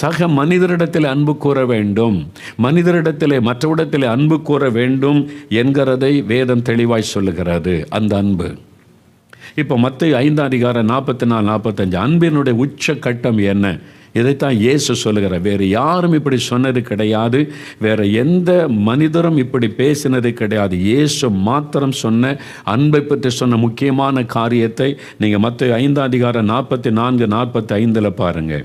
சக மனிதரிடத்தில் அன்பு கூற வேண்டும், மனிதரிடத்திலே மற்றவிடத்திலே அன்பு கூற வேண்டும் என்கிறதை வேதம் தெளிவாய் சொல்லுகிறது. அந்த அன்பு இப்போ மத்தேயு 5ஆம் அதிகாரம் 44-45 அன்பினுடைய உச்ச கட்டம் என்ன? இதைத்தான் இயேசு சொல்லுகிறார். வேறு யாரும் இப்படி சொன்னது கிடையாது, வேறு எந்த மனிதரும் இப்படி பேசினது கிடையாது. இயேசு மாத்திரம் சொன்ன அன்பை பற்றி சொன்ன முக்கியமான காரியத்தை நீங்கள் மத்தேயு 5ஆம் அதிகாரம் 44-45 பாருங்கள்.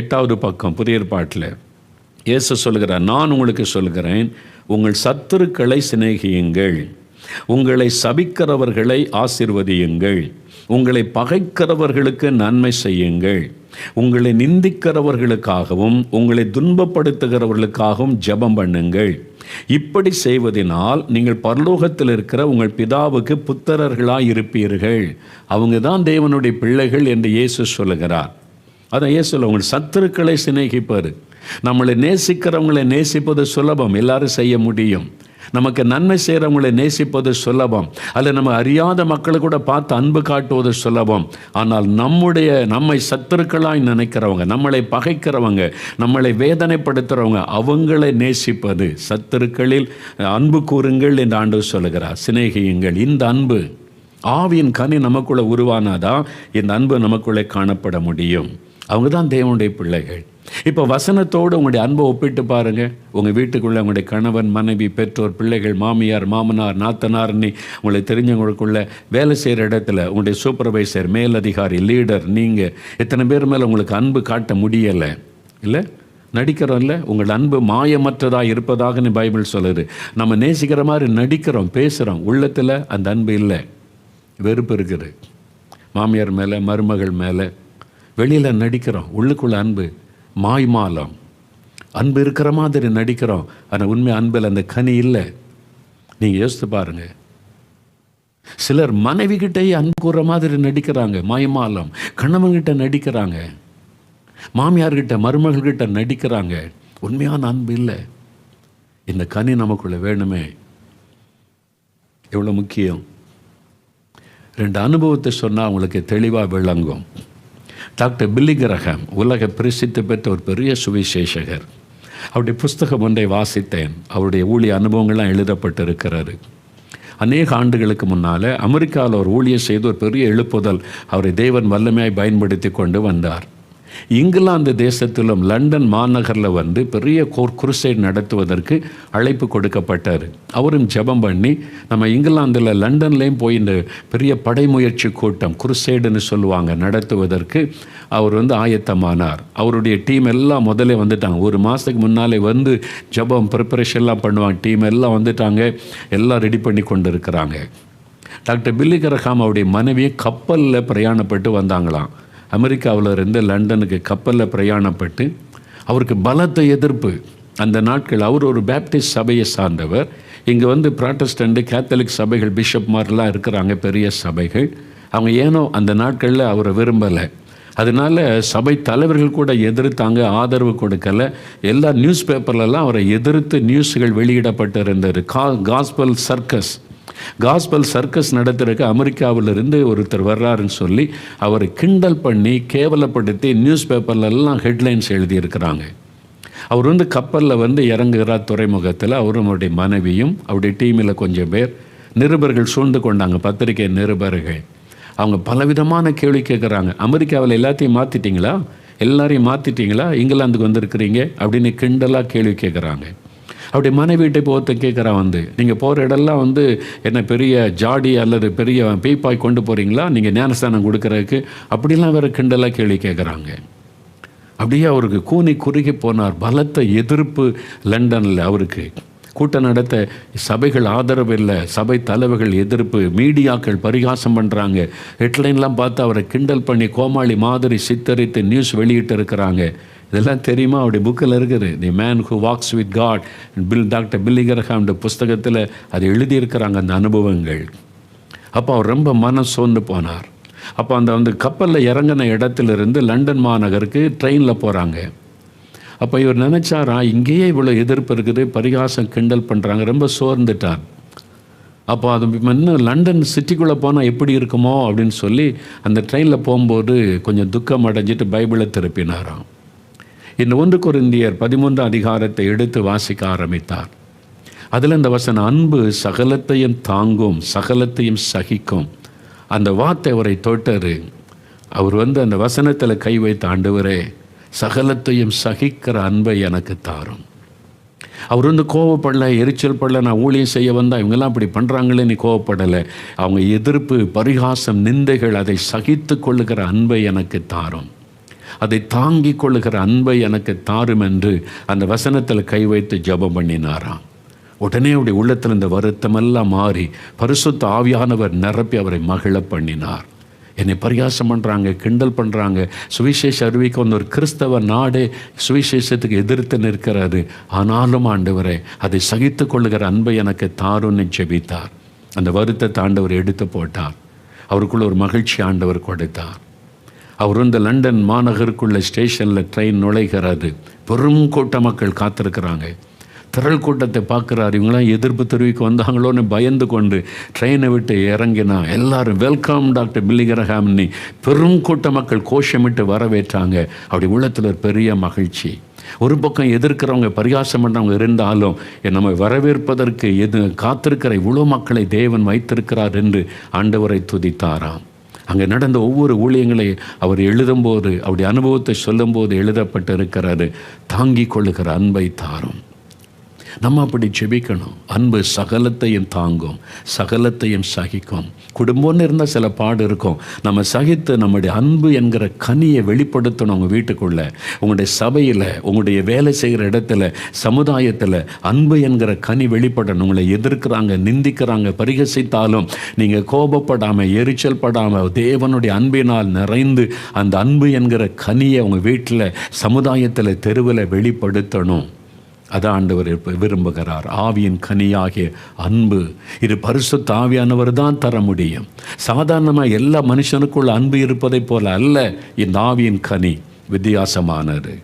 8வது பக்கம் புதிய ஏற்பாட்டில் இயேசு சொல்கிறார், நான் உங்களுக்கு சொல்கிறேன், உங்கள் சத்துருக்களை சிநேகியுங்கள், உங்களை சபிக்கிறவர்களை ஆசீர்வதியுங்கள், உங்களை பகைக்கிறவர்களுக்கு நன்மை செய்யுங்கள், உங்களை நிந்திக்கிறவர்களுக்காகவும் உங்களை துன்பப்படுத்துகிறவர்களுக்காகவும் ஜெபம் பண்ணுங்கள். இப்படி செய்வதனால் நீங்கள் பரலோகத்தில் இருக்கிற உங்கள் பிதாவுக்கு புத்திரர்களாய் இருப்பீர்கள். அவங்க தான் தேவனுடைய பிள்ளைகள் என்று இயேசு சொல்லுகிறார். அதான் இயேசு உங்கள் சத்துருக்களை சிநேகிப்பார். நம்மளை நேசிக்கிறவங்களை நேசிப்பது சுலபம், எல்லாரும் செய்ய முடியும். நமக்கு நன்மை செய்கிறவங்களை நேசிப்பது சுலபம், அல்ல நம்ம அறியாத மக்களை கூட பார்த்து அன்பு காட்டுவது சுலபம். ஆனால் நம்மை சத்துருக்களாய் நினைக்கிறவங்க, நம்மளை பகைக்கிறவங்க, நம்மளை வேதனைப்படுத்துகிறவங்க, அவங்களை நேசிப்பது. சத்துருக்களில் அன்பு கூறுங்கள் என்று ஆண்டவர் சொல்லுகிறார், சிநேகியுங்கள். இந்த அன்பு ஆவியின் கனி நமக்குள்ளே உருவானாதான் இந்த அன்பு நமக்குள்ளே காணப்பட முடியும். அவங்க தான் தேவனுடைய பிள்ளைகள். இப்போ வசனத்தோடு உங்களுடைய அன்பை ஒப்பிட்டு பாருங்கள். உங்கள் வீட்டுக்குள்ளே உங்களுடைய கணவன், மனைவி, பெற்றோர், பிள்ளைகள், மாமியார், மாமனார், நாத்தனார்னி உங்களை தெரிஞ்சவங்களுக்குள்ள, வேலை செய்கிற இடத்துல உங்களுடைய சூப்பர்வைசர், மேலதிகாரி, லீடர், நீங்கள் எத்தனை பேர் மேலே உங்களுக்கு அன்பு காட்ட முடியலை? இல்லை, நடிக்கிறோம்ல. உங்கள் அன்பு மாயமற்றதாக இருப்பதாக பைபிள் சொல்லுது. நம்ம நேசிக்கிற மாதிரி நடிக்கிறோம், பேசுகிறோம், உள்ளத்தில் அந்த அன்பு இல்லை, வெறுப்பு இருக்குது. மாமியார் மேலே, மருமகள் மேலே. வெளியில் நடிக்கிறோம், உள்ளுக்குள்ள அன்பு மாய்மாலம். அன்பு இருக்கிற மாதிரி நடிக்கிறோம், ஆனால் உண்மை அன்பில் அந்த கனி இல்லை. நீங்கள் யோசித்து பாருங்கள். சிலர் மனைவி கிட்டேயே அன்பு கூற மாதிரி நடிக்கிறாங்க, மாய்மாலம். கணவன்கிட்ட நடிக்கிறாங்க, மாமியார்கிட்ட, மருமகள்கிட்ட நடிக்கிறாங்க, உண்மையான அன்பு இல்லை. இந்த கனி நமக்குள்ள வேணுமே. எவ்வளோ முக்கியம். 2 அனுபவத்தை சொன்னால் அவங்களுக்கு தெளிவாக விளங்கும். டாக்டர் பில்லி கிரஹாம் உலக பிரசித்தி பெற்ற ஒரு பெரிய சுவிசேஷகர். அவருடைய புஸ்தகம் ஒன்றை வாசித்தேன். அவருடைய ஊழிய அனுபவங்கள்லாம் எழுதப்பட்டிருக்கிறாரு. அநேக ஆண்டுகளுக்கு முன்னால் அமெரிக்காவில் ஒரு ஊழியர் செய்து ஒரு பெரிய எழுப்புதல் அவரை தேவன் வல்லமையாய் பயன்படுத்தி கொண்டு வந்தார். இங்கிலாந்து தேசத்திலும் லண்டன் மாநகரில் பெரிய குருசைடு நடத்துவதற்கு அழைப்பு கொடுக்கப்பட்டார். அவரும் ஜெபம் பண்ணி நம்ம இங்கிலாந்தில் லண்டன்லேயும் போய் இந்த பெரிய படைமுயற்சி கூட்டம், குருசைடுன்னு சொல்லுவாங்க, நடத்துவதற்கு அவர் ஆயத்தமானார். அவருடைய டீம் எல்லாம் முதலே வந்துட்டாங்க. 1 மாதத்துக்கு முன்னாலே ஜெபம் ப்ரிப்பரேஷன்லாம் பண்ணுவாங்க. டீம் எல்லாம் வந்துட்டாங்க, எல்லாம் ரெடி பண்ணி கொண்டு இருக்கிறாங்க. டாக்டர் பில்லி கிரஹாம் அவருடைய மனைவியை கப்பலில் பிரயாணப்பட்டு வந்தாங்களாம். அமெரிக்காவில் இருந்து லண்டனுக்கு கப்பலில் பிரயாணப்பட்டு, அவருக்கு பலத்த எதிர்ப்பு. அந்த நாட்கள் அவர் ஒரு பேப்டிஸ்ட் சபையை சார்ந்தவர். இங்கே ப்ராட்டஸ்டண்ட், கேத்தலிக் சபைகள், பிஷப் மாதிரிலாம் இருக்கிறாங்க, பெரிய சபைகள். அவங்க ஏனோ அந்த நாட்களில் அவரை விரும்பலை. அதனால் சபை தலைவர்கள் கூட எதிர்த்தாங்க, ஆதரவு கொடுக்கலை. எல்லா நியூஸ் பேப்பர்லலாம் அவரை எதிர்த்து நியூஸ்கள் வெளியிடப்பட்டு இருந்தது. காஸ்பல் சர்க்கஸ் நடத்துறதுக்கு அமெரிக்காவிலிருந்து ஒருத்தர் வர்றாருன்னு சொல்லி அவரை கிண்டல் பண்ணி கேவலப்படுத்தி நியூஸ் பேப்பர்லெல்லாம் ஹெட்லைன்ஸ் எழுதியிருக்கிறாங்க. அவர் கப்பலில் இறங்குகிறார் துறைமுகத்தில். அவரும் அவருடைய மனைவியும் அவருடைய டீமில் கொஞ்சம் பேர் நிருபர்கள் சூழ்ந்து கொண்டாங்க, பத்திரிகை நிருபர்கள். அவங்க பலவிதமான கேள்வி கேட்குறாங்க. அமெரிக்காவில் எல்லாத்தையும் மாற்றிட்டீங்களா, எல்லாரையும் மாற்றிட்டீங்களா, இங்கிலாந்துக்கு வந்திருக்கிறீங்க அப்படின்னு கிண்டலாக கேள்வி கேட்குறாங்க. அப்படி மனைவிட்டை போத்த கேட்குறான், நீங்கள் போகிற இடம்லாம் என்ன பெரிய ஜாடி அல்லது பெரிய பீப்பாய் கொண்டு போகிறீங்களா, நீங்கள் ஞானஸ்தானம் கொடுக்குறதுக்கு, அப்படிலாம் வேறு கிண்டலாக கேள்வி கேட்குறாங்க. அப்படியே அவருக்கு கூனி குறுகி போனார். பலத்த எதிர்ப்பு லண்டனில். அவருக்கு கூட்டம் நடத்த சபைகள் ஆதரவு இல்லை, சபை தலைவர்கள் எதிர்ப்பு, மீடியாக்கள் பரிகாசம் பண்ணுறாங்க. ஹெட்லைன்லாம் பார்த்து அவரை கிண்டல் பண்ணி கோமாளி மாதிரி சித்தரித்து நியூஸ் வெளியிட்டு இருக்கிறாங்க. இதெல்லாம் தெரியுமா? அவருடைய புக்கில் இருக்குது, the man who walks with God. Doctor Billy Graham புஸ்தகத்தில் அது எழுதியிருக்கிறாங்க அந்த அனுபவங்கள். அப்போ அவர் ரொம்ப மனம் சோர்ந்து போனார். அப்போ அந்த கப்பலில் இறங்கின இடத்துலேருந்து லண்டன் மாநகருக்கு ட்ரெயினில் போகிறாங்க. அப்போ இவர் நினச்சாரா, இங்கேயே இவ்வளோ எதிர்ப்பு இருக்குது, பரிகாசம் கிண்டல் பண்ணுறாங்க, ரொம்ப சோர்ந்துட்டார். அப்போ அது இன்னும் லண்டன் சிட்டிக்குள்ளே போனால் எப்படி இருக்குமோ அப்படின்னு சொல்லி அந்த ட்ரெயினில் போகும்போது கொஞ்சம் துக்கம் அடைஞ்சிட்டு பைபிளை திருப்பினாராம். இந்த 1 கொரிந்தியர் 13 அதிகாரத்தை எடுத்து வாசிக்க ஆரம்பித்தார். அதில் இந்த வசனம், அன்பு சகலத்தையும் தாங்கும், சகலத்தையும் சகிக்கும். அந்த வார்த்தை அவரை தொட்டார். அவர் அந்த வசனத்தில் கை வைத்த, ஆண்டவரே சகலத்தையும் சகிக்கிற அன்பை எனக்கு தாரும். அவர் கோவப்படலை, எரிச்சல் படலை. நான் ஊழியம் செய்ய வந்தால் இவங்கெல்லாம் இப்படி பண்ணுறாங்களே, நீ கோவப்படலை. அவங்க எதிர்ப்பு, பரிகாசம், நிந்தைகள், அதை சகித்து கொள்ளுகிற அன்பை எனக்கு தாரும். அதை தாங்கிக் கொள்ளுகிற அன்பை எனக்கு தாரும் என்று அந்த வசனத்தில் கை வைத்து ஜெபம் பண்ணினாராம். உடனே அவருடைய உள்ளத்தில் இந்த வருத்தமெல்லாம் மாறி பரிசுத்த ஆவியானவர் நிரப்பி அவரை மகிழ பண்ணினார். என்னை பரியாசம் பண்ணுறாங்க, கிண்டல் பண்ணுறாங்க, சுவிசேஷ அறிவிக்க வந்த ஒரு கிறிஸ்தவ நாடே சுவிசேஷத்துக்கு எதிர்த்து நிற்கிறாரு. ஆனாலும் ஆண்டவரே அதை சகித்து கொள்ளுகிற அன்பை எனக்கு தாருன்னு ஜெபித்தார். அந்த வருத்தத்தை ஆண்டவர் எடுத்து போட்டார். அவருக்குள்ள ஒரு மகிழ்ச்சி ஆண்டவர் கொடுத்தார். அவர் இந்த லண்டன் மாநகருக்குள்ள ஸ்டேஷனில் ட்ரெயின் நுழைகிறாரு. பெரும் கூட்ட மக்கள் காத்திருக்கிறாங்க. திரள் கூட்டத்தை பார்க்குறாரு. இவங்களாம் எதிர்ப்பு தெரிவிக்க வந்தாங்களோன்னு பயந்து கொண்டு ட்ரெயினை விட்டு இறங்கினா எல்லாரும் வெல்கம் டாக்டர் பில்லி கிரஹாம்னு பெரும் கூட்ட மக்கள் கோஷமிட்டு வரவேற்றாங்க. அப்படி உள்ளத்தில் ஒரு பெரிய மகிழ்ச்சி. ஒரு பக்கம் எதிர்க்கிறவங்க பரிகாசம் பண்ணுறவங்க இருந்தாலும் நம்ம வரவேற்பதற்கு காத்திருக்கிற இவ்வளோ மக்களை தேவன் வைத்திருக்கிறார் என்று ஆண்டவரை துதித்தாராம். அங்கே நடந்த ஒவ்வொரு ஊழியங்களை அவர் எழுதும்போது அவருடைய அனுபவத்தை சொல்லும்போது எழுதப்பட்டு இருக்கிறாரு. தாங்கி கொள்ளுகிற அன்பை தாரும். நம்ம அப்படி ஜெபிக்கணும். அன்பு சகலத்தையும் தாங்கும், சகலத்தையும் சகிக்கும். குடும்பம்னு இருந்தால் சில பாடு இருக்கும். நம்ம சகித்து நம்முடைய அன்பு என்கிற கனியை வெளிப்படுத்தணும். உங்கள் வீட்டுக்குள்ளே, உங்களுடைய சபையில், உங்களுடைய வேலை செய்கிற இடத்துல, சமுதாயத்தில் அன்பு என்கிற கனி வெளிப்படணும். உங்களை எதிர்க்கிறாங்க, நிந்திக்கிறாங்க, பரிகசித்தாலும் நீங்கள் கோபப்படாமல், எரிச்சல் படாமல் தேவனுடைய அன்பினால் நிறைந்து அந்த அன்பு என்கிற கனியை உங்கள் வீட்டில், சமுதாயத்தில், தெருவில் வெளிப்படுத்தணும். அதான் ஆண்டவர் விரும்புகிறார். ஆவியின் கனியாகிய அன்பு இது பரிசுத்த ஆவியானவர் தான் தர முடியும். சாதாரணமாக எல்லா மனுஷனுக்குள்ள அன்பு இருப்பதை போல அல்ல. இந்த ஆவியின் கனி வித்தியாசமானது.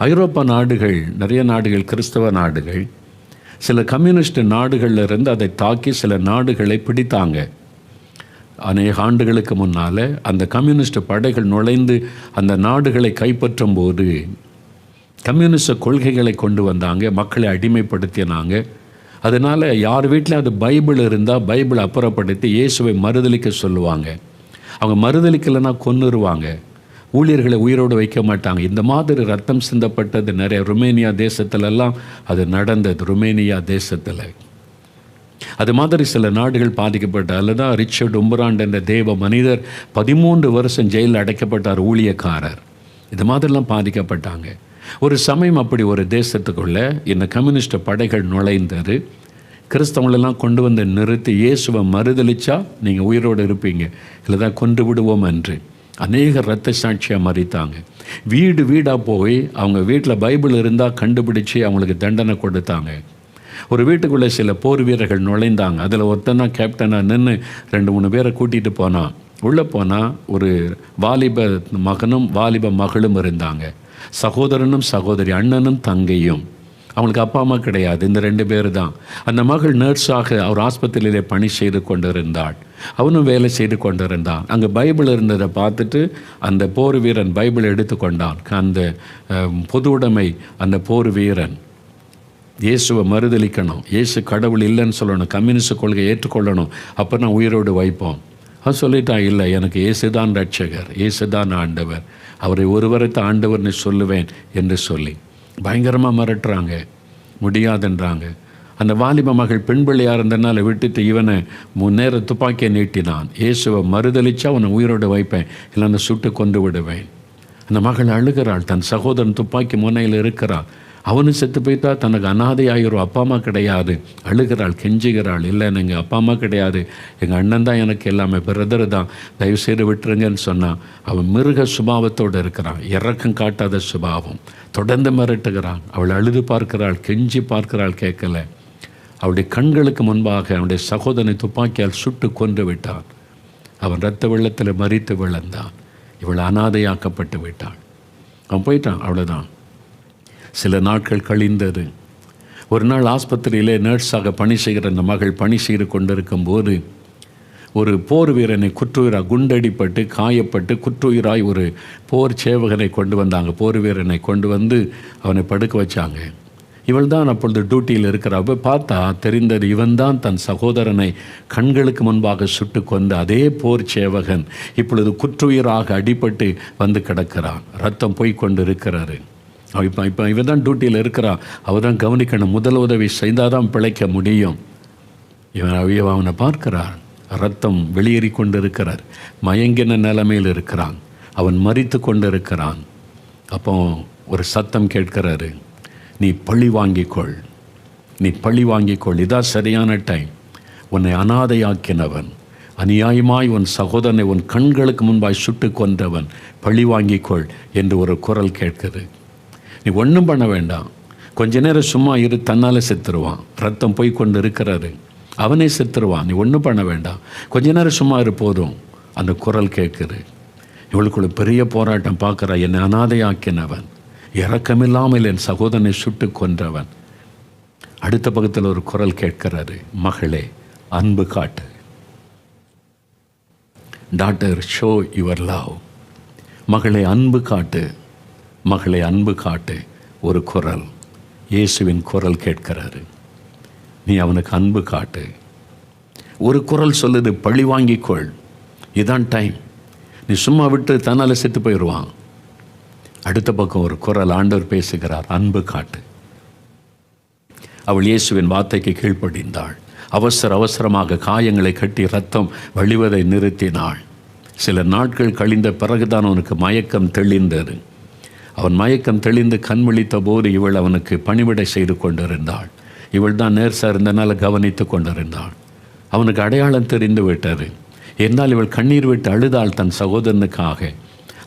ஐரோப்பா நாடுகள், நிறைய நாடுகள், கிறிஸ்தவ நாடுகள், சில கம்யூனிஸ்ட் நாடுகளில் இருந்து அதை தாக்கி சில நாடுகளை பிடித்தாங்க. அநேக ஆண்டுகளுக்கு முன்னால் அந்த கம்யூனிஸ்ட் படைகள் நுழைந்து அந்த நாடுகளை கைப்பற்றும் போது கம்யூனிஸ்ட கொள்கைகளை கொண்டு வந்தாங்க, மக்களை அடிமைப்படுத்தினாங்க. அதனால் யார் வீட்டில் அது பைபிள் இருந்தால் பைபிளை அப்புறப்படுத்தி இயேசுவை மறுதலிக்க சொல்லுவாங்க. அவங்க மறுதலிக்கலைன்னா கொன்னுருவாங்க. ஊழியர்களை உயிரோடு வைக்க மாட்டாங்க. இந்த மாதிரி ரத்தம் சிந்தப்பட்டது நிறைய ருமேனியா தேசத்துலலாம் அது நடந்தது. ருமேனியா தேசத்தில் அது மாதிரி சில நாடுகள் பாதிக்கப்பட்ட. அதில் தான் ரிச்சர்ட் உம்பராண்ட் என்ற தேவ மனிதர் 13 வருஷம் ஜெயிலில் அடைக்கப்பட்டார், ஊழியக்காரர். இது மாதிரிலாம் பாதிக்கப்பட்டாங்க. ஒரு சமயம் அப்படி ஒரு தேசத்துக்குள்ளே இந்த கம்யூனிஸ்ட் படைகள் நுழைந்தது. கிறிஸ்தவங்களெல்லாம் கொண்டு வந்து நிறுத்தி இயேசுவை மறுதலிச்சா நீங்கள் உயிரோடு இருப்பீங்க, இல்லை தான் கொண்டு விடுவோம் என்று அநேக இரத்த சாட்சியாக மறித்தாங்க. வீடு வீடாக போய் அவங்க வீட்டில் பைபிள் இருந்தால் கண்டுபிடிச்சி அவங்களுக்கு தண்டனை கொடுத்தாங்க. ஒரு வீட்டுக்குள்ளே சில போர் வீரர்கள் நுழைந்தாங்க. அதில் ஒருத்தனா கேப்டனாக நின்று 2-3 பேரை கூட்டிகிட்டு போனான். உள்ளே போனால் ஒரு வாலிப மகனும் வாலிப மகளும் இருந்தாங்க. சகோதரனும் சகோதரி, அண்ணனும் தங்கையும். அவங்களுக்கு அப்பா அம்மா கிடையாது, இந்த 2 பேர் தான். அந்த மகள் நர்ஸாக அவர் ஆஸ்பத்திரியிலே பணி செய்து கொண்டிருந்தாள். அவனும் வேலை செய்து கொண்டிருந்தான். அங்கே பைபிள் இருந்ததை பார்த்துட்டு அந்த போர் வீரன் பைபிள் எடுத்து கொண்டான். அந்த பொது உடைமை அந்த போர் வீரன் இயேசுவை மறுதலிக்கணும், இயேசு கடவுள் இல்லைன்னு சொல்லணும், கம்யூனிஸ்ட் கொள்கையை ஏற்றுக்கொள்ளணும், அப்போ நான் உயிரோடு வைப்போம். அவன் சொல்லிட்டான், இல்லை, எனக்கு இயேசு தான் ரட்சகர், இயேசு தான் ஆண்டவர், அவரை ஒருவரைத்தான் ஆண்டவர்னு சொல்லுவேன் என்று சொல்லி பயங்கரமாக மிரட்டுறாங்க. முடியாதுன்றாங்க. அந்த வாலிப மகள் பெண் பிள்ளையாக இருந்தனால விட்டுட்டு இவனை முன்னேற துப்பாக்கியை நீட்டினான். இயேசுவை மறுதலிச்சா அவனை உயிரோடு வைப்பேன், இல்லைன்னா சுட்டு கொண்டு விடுவேன். அந்த மகள் அழுகிறாள். தன் சகோதரன் துப்பாக்கி முனையில் இருக்கிறாள். அவனு செத்து போய்த்தா தனக்கு அனாதை ஆகிரும், அப்பா அம்மா கிடையாது. அழுகிறாள், கெஞ்சுகிறாள், இல்லை எங்கள் அப்பா அம்மா கிடையாது, எங்கள் அண்ணன் தான் எனக்கு எல்லாமே, பிரதர் தான், தயவுசெய்து விட்டுருங்கன்னு சொன்னான். அவன் மிருக சுபாவத்தோடு இருக்கிறான், இறக்கம் காட்டாத சுபாவம். தொடர்ந்து மிரட்டுகிறான். அவள் அழுது பார்க்கிறாள், கெஞ்சி பார்க்கிறாள், கேட்கல. அவளுடைய கண்களுக்கு முன்பாக அவனுடைய சகோதரனை துப்பாக்கியால் சுட்டு கொன்று விட்டான். அவன் இரத்த வெள்ளத்தில் மரித்து விழுந்தான். இவள் அனாதையாக்கப்பட்டு விட்டாள். அவன் போயிட்டான், அவ்வளோதான். சில நாட்கள் கழிந்தது. ஒரு நாள் ஆஸ்பத்திரியிலே நர்ஸாக பணி செய்கிற அந்த மகள் பணி செய்து கொண்டிருக்கும் போது ஒரு போர் வீரனை குற்றுயிராக குண்டடிப்பட்டு காயப்பட்டு குற்றுயிராய் ஒரு போர் சேவகனை கொண்டு வந்தாங்க. போர் வீரனை கொண்டு வந்து அவனை படுக்க வச்சாங்க. இவள் தான் அப்பொழுது டியூட்டியில் இருக்கிறாள். பார்த்தா தெரிந்தது, இவன் தான் தன் சகோதரனை கண்களுக்கு முன்பாக சுட்டு கொண்ட அதே போர் சேவகன் இப்பொழுது குற்றுயிராக அடிபட்டு வந்து கிடக்கிறான். ரத்தம் போய்கொண்டு இருக்கிறாரு. இப்போ இவன் தான் டியூட்டியில் இருக்கிறான். அவள் தான் கவனிக்கணும். முதல் உதவி செய்தால் தான் பிழைக்க முடியும். இவன் அவனை பார்க்கிறான். ரத்தம் வெளியேறி கொண்டு இருக்கிறார். மயங்கின நிலைமையில் இருக்கிறான். அவன் மரித்து கொண்டிருக்கிறான். அப்போ ஒரு சத்தம் கேட்கிறாரு, நீ பழி வாங்கிக்கொள், நீ பழி வாங்கிக்கொள், இதான் சரியான டைம். உன்னை அனாதையாக்கினவன், அநியாயமாய் உன் சகோதரனை உன் கண்களுக்கு முன்பாய் சுட்டு கொன்றவன், பழி வாங்கிக்கொள் என்று ஒரு குரல் கேட்குது. நீ ஒன்றும் பண்ண வேண்டாம், கொஞ்ச நேரம் சும்மா இரு, தன்னால் செத்துருவான். ரத்தம் போய் கொண்டு இருக்கிறாரு, அவனே செத்துருவான், நீ ஒன்றும் பண்ண வேண்டாம், கொஞ்ச நேரம் சும்மா இரு போதும். அந்த குரல் கேட்குது. இவளுக்குள்ள பெரிய போராட்டம் பார்க்குறா. என்னை அனாதையாக்கினவன், இரக்கமில்லாமல் என் சகோதரனை சுட்டு கொன்றவன். அடுத்த பக்கத்தில் ஒரு குரல் கேட்கிறாரு, மகளே அன்பு காட்டு, டாட்டர் ஷோ யுவர் லவ். மகளே அன்பு காட்டு, மகளே அன்பு காட்டு. ஒரு குரல், இயேசுவின் குரல் கேட்கிறாரு, நீ அவனுக்கு அன்பு காட்டு. ஒரு குரல் சொல்லுது, பழி வாங்கிக்கொள், இதான் டைம், நீ சும்மா விட்டு தன்னால் செத்து போயிடுவான். அடுத்த பக்கம் ஒரு குரல், ஆண்டவர் பேசுகிறார், அன்பு காட்டு. அவள் இயேசுவின் வார்த்தைக்கு கீழ்ப்படிந்தாள். அவசரமாக காயங்களை கட்டி ரத்தம் வழிவதை நிறுத்தினாள். சில நாட்கள் கழிந்த பிறகுதான் அவனுக்கு மயக்கம் தெளிந்தது. அவன் மயக்கம் தெளிந்து கண் விழித்த போது இவள் அவனுக்கு பணிவிடை செய்து கொண்டிருந்தாள். இவள் தான் நேர்ஸாக இருந்தனால கவனித்து கொண்டிருந்தாள். அவனுக்கு அடையாளம் தெரிந்து விட்டது. என்னால் இவள் கண்ணீர் விட்டு அழுதாள் தன் சகோதரனுக்காக.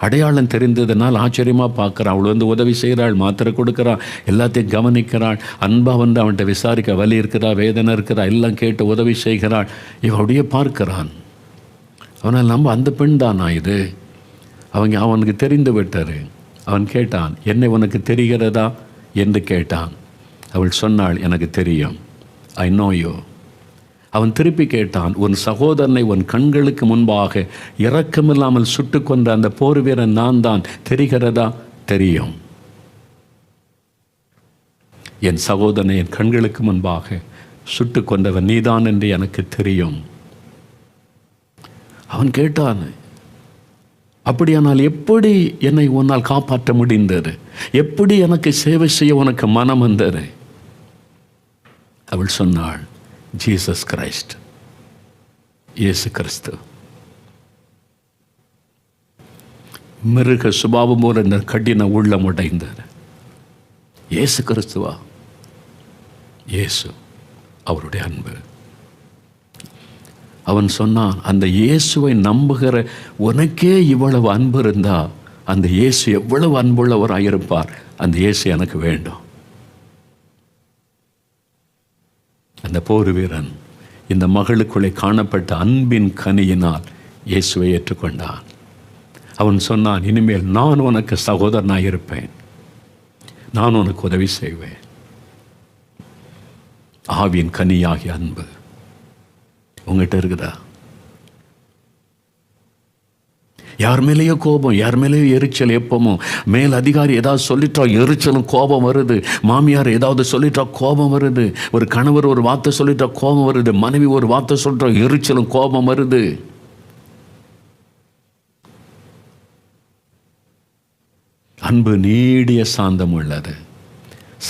அடையாளம் தெரிந்ததுனால் ஆச்சரியமாக பார்க்குறான். அவள் வந்து உதவி செய்கிறாள், மாத்திரை கொடுக்குறாள், எல்லாத்தையும் கவனிக்கிறாள். அன்பாக வந்து அவன்கிட்ட விசாரிக்க, வலி இருக்கிறா, வேதனை இருக்கிறா, எல்லாம் கேட்டு உதவி செய்கிறாள். இவன் அப்படியே பார்க்கிறான். அவனால் நம்ம அந்த பெண் தானா இது? அவனுக்கு தெரிந்து விட்டார். அவன் கேட்டான், என்னை உனக்கு தெரிகிறதா என்று கேட்டான். அவள் சொன்னாள், எனக்கு தெரியும், ஐ நோ யூ. அவன் திருப்பி கேட்டான், உன் சகோதரனை உன் கண்களுக்கு முன்பாக இரக்கமில்லாமல் சுட்டு கொண்ட அந்த போர் வீரன் நான் தான், தெரிகிறதா? தெரியும். என் சகோதரனை என் கண்களுக்கு முன்பாக சுட்டு கொண்டவன் நீதான் என்று எனக்கு தெரியும். அவன் கேட்டான், அப்படியானால் எப்படி என்னை உன்னால் காப்பாற்ற முடிந்தது? எப்படி எனக்கு சேவை செய்ய உனக்கு மனம் வந்தது? அவள் சொன்னாள், ஜீசஸ் கிரைஸ்ட், இயேசு கிறிஸ்து. மிருக சுபாவம் போல இந்த கடின உள்ளம் உடைந்தது. இயேசு கிறிஸ்துவா? இயேசு, அவருடைய அன்பு. அவன் சொன்னான், அந்த இயேசுவை நம்புகிற உனக்கே இவ்வளவு அன்பு இருந்தா அந்த இயேசு எவ்வளவு அன்புள்ளவராக இருப்பார். அந்த இயேசு எனக்கு வேண்டும். அந்த போர் வீரன் இந்த மகளுக்குள்ளே காணப்பட்ட அன்பின் கனியினால் இயேசுவை ஏற்றுக்கொண்டான். அவன் சொன்னான், இனிமேல் நான் உனக்கு சகோதரனாக இருப்பேன், நான் உனக்கு உதவி செய்வேன். ஆவியின் கனியாகிய அன்பு உங்ககிட்ட இருக்குதா? யார் மேலேயோ கோபம், யார் மேலேயோ எரிச்சல். எப்பவும் மேல் அதிகாரி ஏதாவது சொல்லிட்டா எரிச்சலும் கோபம் வருது. மாமியார் ஏதாவது சொல்லிட்டா கோபம் வருது. ஒரு கணவர் ஒரு வார்த்தை சொல்லிட்டா கோபம் வருது. மனைவி ஒரு வார்த்தை சொல்லிட்டா எரிச்சலும் கோபம் வருது. அன்பு நீடிய சாந்தம் உள்ளது,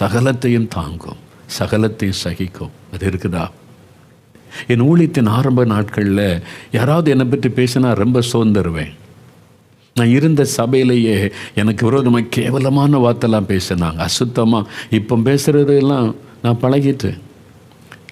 சகலத்தையும் தாங்கும், சகலத்தையும் சகிக்கும். அது இருக்குதா? என் ஊழியத்தின் ஆரம்ப நாட்களில் யாராவது என்னை பற்றி பேசினா ரொம்ப சோர்ந்துருவேன். நான் இருந்த சபையிலேயே எனக்கு விரோதமாக கேவலமான வார்த்தைலாம் பேசினாங்க, அசுத்தமாக. இப்போ பேசுகிறதெல்லாம் நான் பழகிட்டு.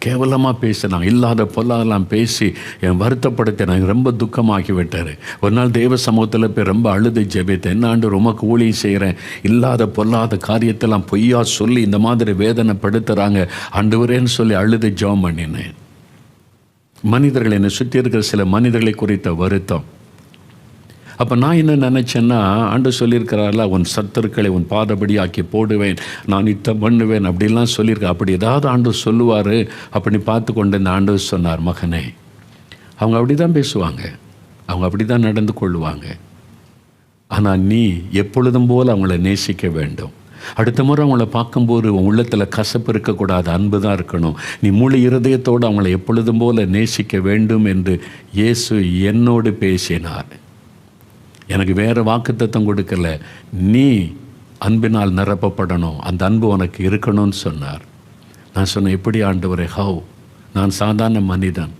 கேவலமாக பேசினாங்க, இல்லாத பொல்லாதெல்லாம் பேசி என் வருத்தப்படுத்த நான் ரொம்ப துக்கமாக்கி விட்டார். ஒரு நாள் தேவ சமூகத்தில் போய் ரொம்ப அழுது ஜெபித்தேன். என்ன ஆண்டு உமக்கு ஊழியம் செய்கிறேன், இல்லாத பொல்லாத காரியத்தெல்லாம் பொய்யா சொல்லி இந்த மாதிரி வேதனைப்படுத்துகிறாங்க ஆண்டவரேன்னு சொல்லி அழுது ஜெபம் பண்ணினேன். மனிதர்கள் என்னை சுற்றி இருக்கிற சில மனிதர்களை குறித்த வருத்தம். அப்போ நான் என்ன நினச்சேன்னா, ஆண்டவர் சொல்லியிருக்கிறார்ல, உன் சத்துருக்களை உன் பாதபடி ஆக்கி போடுவேன், நான் யுத்தம் பண்ணுவேன் அப்படிலாம் சொல்லியிருக்கேன். அப்படி ஏதாவது ஆண்டவர் சொல்லுவார் அப்படி பார்த்து கொண்டு இந்த ஆண்டவர் சொன்னார், மகனே, அவங்க அப்படி தான் பேசுவாங்க, அவங்க அப்படி தான் நடந்து கொள்ளுவாங்க. ஆனால் நீ எப்பொழுதும் போல் அவங்கள நேசிக்க வேண்டும். அடுத்த முறை அவங்கள பார்க்கும்போது உன் உள்ளத்தில் கசப்பு இருக்கக்கூடாது, அன்பு தான் இருக்கணும். நீ முழு இருதயத்தோடு அவங்கள எப்பொழுதும் போல நேசிக்க வேண்டும் என்று இயேசு என்னோடு பேசினார். எனக்கு வேறு வாக்குத்தத்தம் கொடுக்கல, நீ அன்பினால் நிரப்பப்படணும், அந்த அன்பு உனக்கு இருக்கணும்னு சொன்னார். நான் சொன்னேன், எப்படி ஆண்டவரே? ஹவ்? நான் சாதாரண மனிதன்,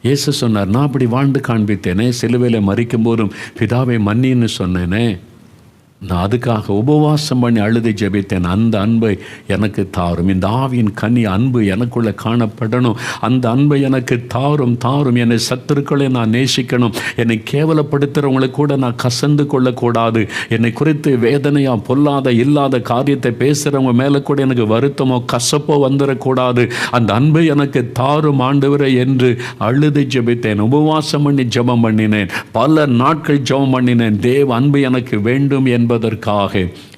இயேசு சொன்னார், நான் அப்படி வாழ்ந்து காண்பித்தேனே, சிலுவையில் மரிக்கும் போதும் பிதாவை மன்னின்னு சொன்னேனே, நான் அதுக்காக உபவாசம் பண்ணி அழுது ஜெபித்தேன். அந்த அன்பை எனக்கு தாரும். இந்த ஆவியின் கனி அன்பு எனக்குள்ளே காணப்படணும். அந்த அன்பை எனக்கு தாரும். என்னை சத்துருக்களை நான் நேசிக்கணும். என்னை கேவலப்படுத்துகிறவங்களை கூட நான் கசந்து கொள்ளக்கூடாது. என்னை குறித்து வேதனையாக பொல்லாத இல்லாத காரியத்தை பேசுகிறவங்க மேலே கூட எனக்கு வருத்தமோ கசப்போ வந்துடக்கூடாது. அந்த அன்பை எனக்கு தாரும் ஆண்டவரே என்று அழுது ஜெபித்தேன். உபவாசம் பண்ணி ஜெபம் பண்ணினேன். பல நாட்கள் ஜெபம் பண்ணினேன். தேவ அன்பு எனக்கு வேண்டும் என்பதற்காக.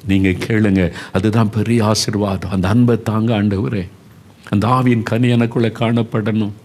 நீங்கள் கேளுங்க, அதுதான் பெரிய ஆசீர்வாதம். அந்த அன்பை தாங்க ஆண்டவரே. அந்த ஆவியின் கனி எனக்குள்ளே காணப்படணும்.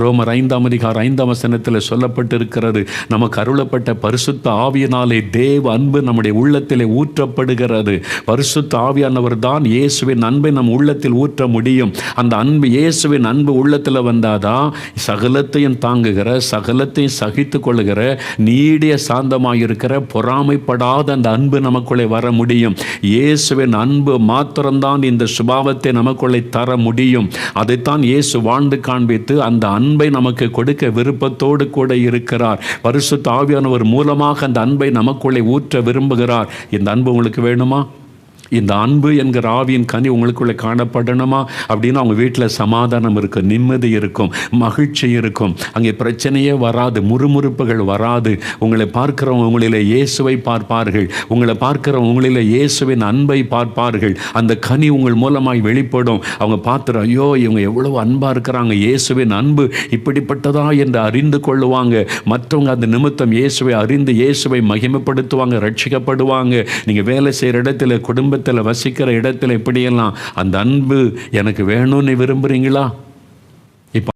ரோமர் 5:5 சொல்லப்பட்டிருக்கிறது, நமக்கு அருளப்பட்ட பரிசுத்த ஆவியினாலே தேவ அன்பு நம்முடைய உள்ளத்திலே ஊற்றப்படுகிறது. பரிசுத்த ஆவியானவர் தான் இயேசுவின் அன்பை நம் உள்ளத்தில் ஊற்ற முடியும். அந்த அன்பு, இயேசுவின் அன்பு உள்ளத்தில் வந்தாதான் சகலத்தையும் தாங்குகிற, சகலத்தையும் சகித்து கொள்ளுகிற, நீடிய சாந்தமாயிருக்கிற, பொறாமைப்படாத அந்த அன்பு நமக்குள்ளே வர முடியும். இயேசுவின் அன்பு மாத்திரம்தான் இந்த சுபாவத்தை நமக்குள்ளே தர முடியும். அதைத்தான் இயேசு வாழ்ந்து காண்பித்து அந்த அன்பை நமக்கு கொடுக்க விருப்பத்தோடு கூட இருக்கிறார். பரிசுத்த ஆவியானவர் மூலமாக அந்த அன்பை நமக்குள்ளே ஊற்ற விரும்புகிறார். இந்த அன்பு உங்களுக்கு வேணுமா? இந்த அன்பு என்கிற ஆவியின் கனி உங்களுக்குள்ளே காணப்படணுமா? அப்படின்னா அவங்க வீட்டில் சமாதானம் இருக்கும், நிம்மதி இருக்கும், மகிழ்ச்சி இருக்கும். அங்கே பிரச்சனையே வராது, முறுமுறுப்புகள் வராது. உங்களை பார்க்கிறவங்க உங்களிலே இயேசுவை பார்ப்பார்கள். உங்களை பார்க்கிறவங்க உங்களிலே இயேசுவின் அன்பை பார்ப்பார்கள். அந்த கனி உங்கள் மூலமாய் வெளிப்படும். அவங்க பார்த்துற, ஐயோ இவங்க எவ்வளவு அன்பாக இருக்கிறாங்க, இயேசுவின் அன்பு இப்படிப்பட்டதா என்று அறிந்து கொள்ளுவாங்க. மற்றவங்க அந்த நிமித்தம் இயேசுவை அறிந்து இயேசுவை மகிமைப்படுத்துவாங்க, ரட்சிக்கப்படுவாங்க. நீங்கள் வேலை செய்கிற இடத்துல, குடும்ப வசிக்கிற இடத்துல இப்படியெல்லாம் அந்த அன்பு எனக்கு வேணும்னு விரும்புகிறீங்களா?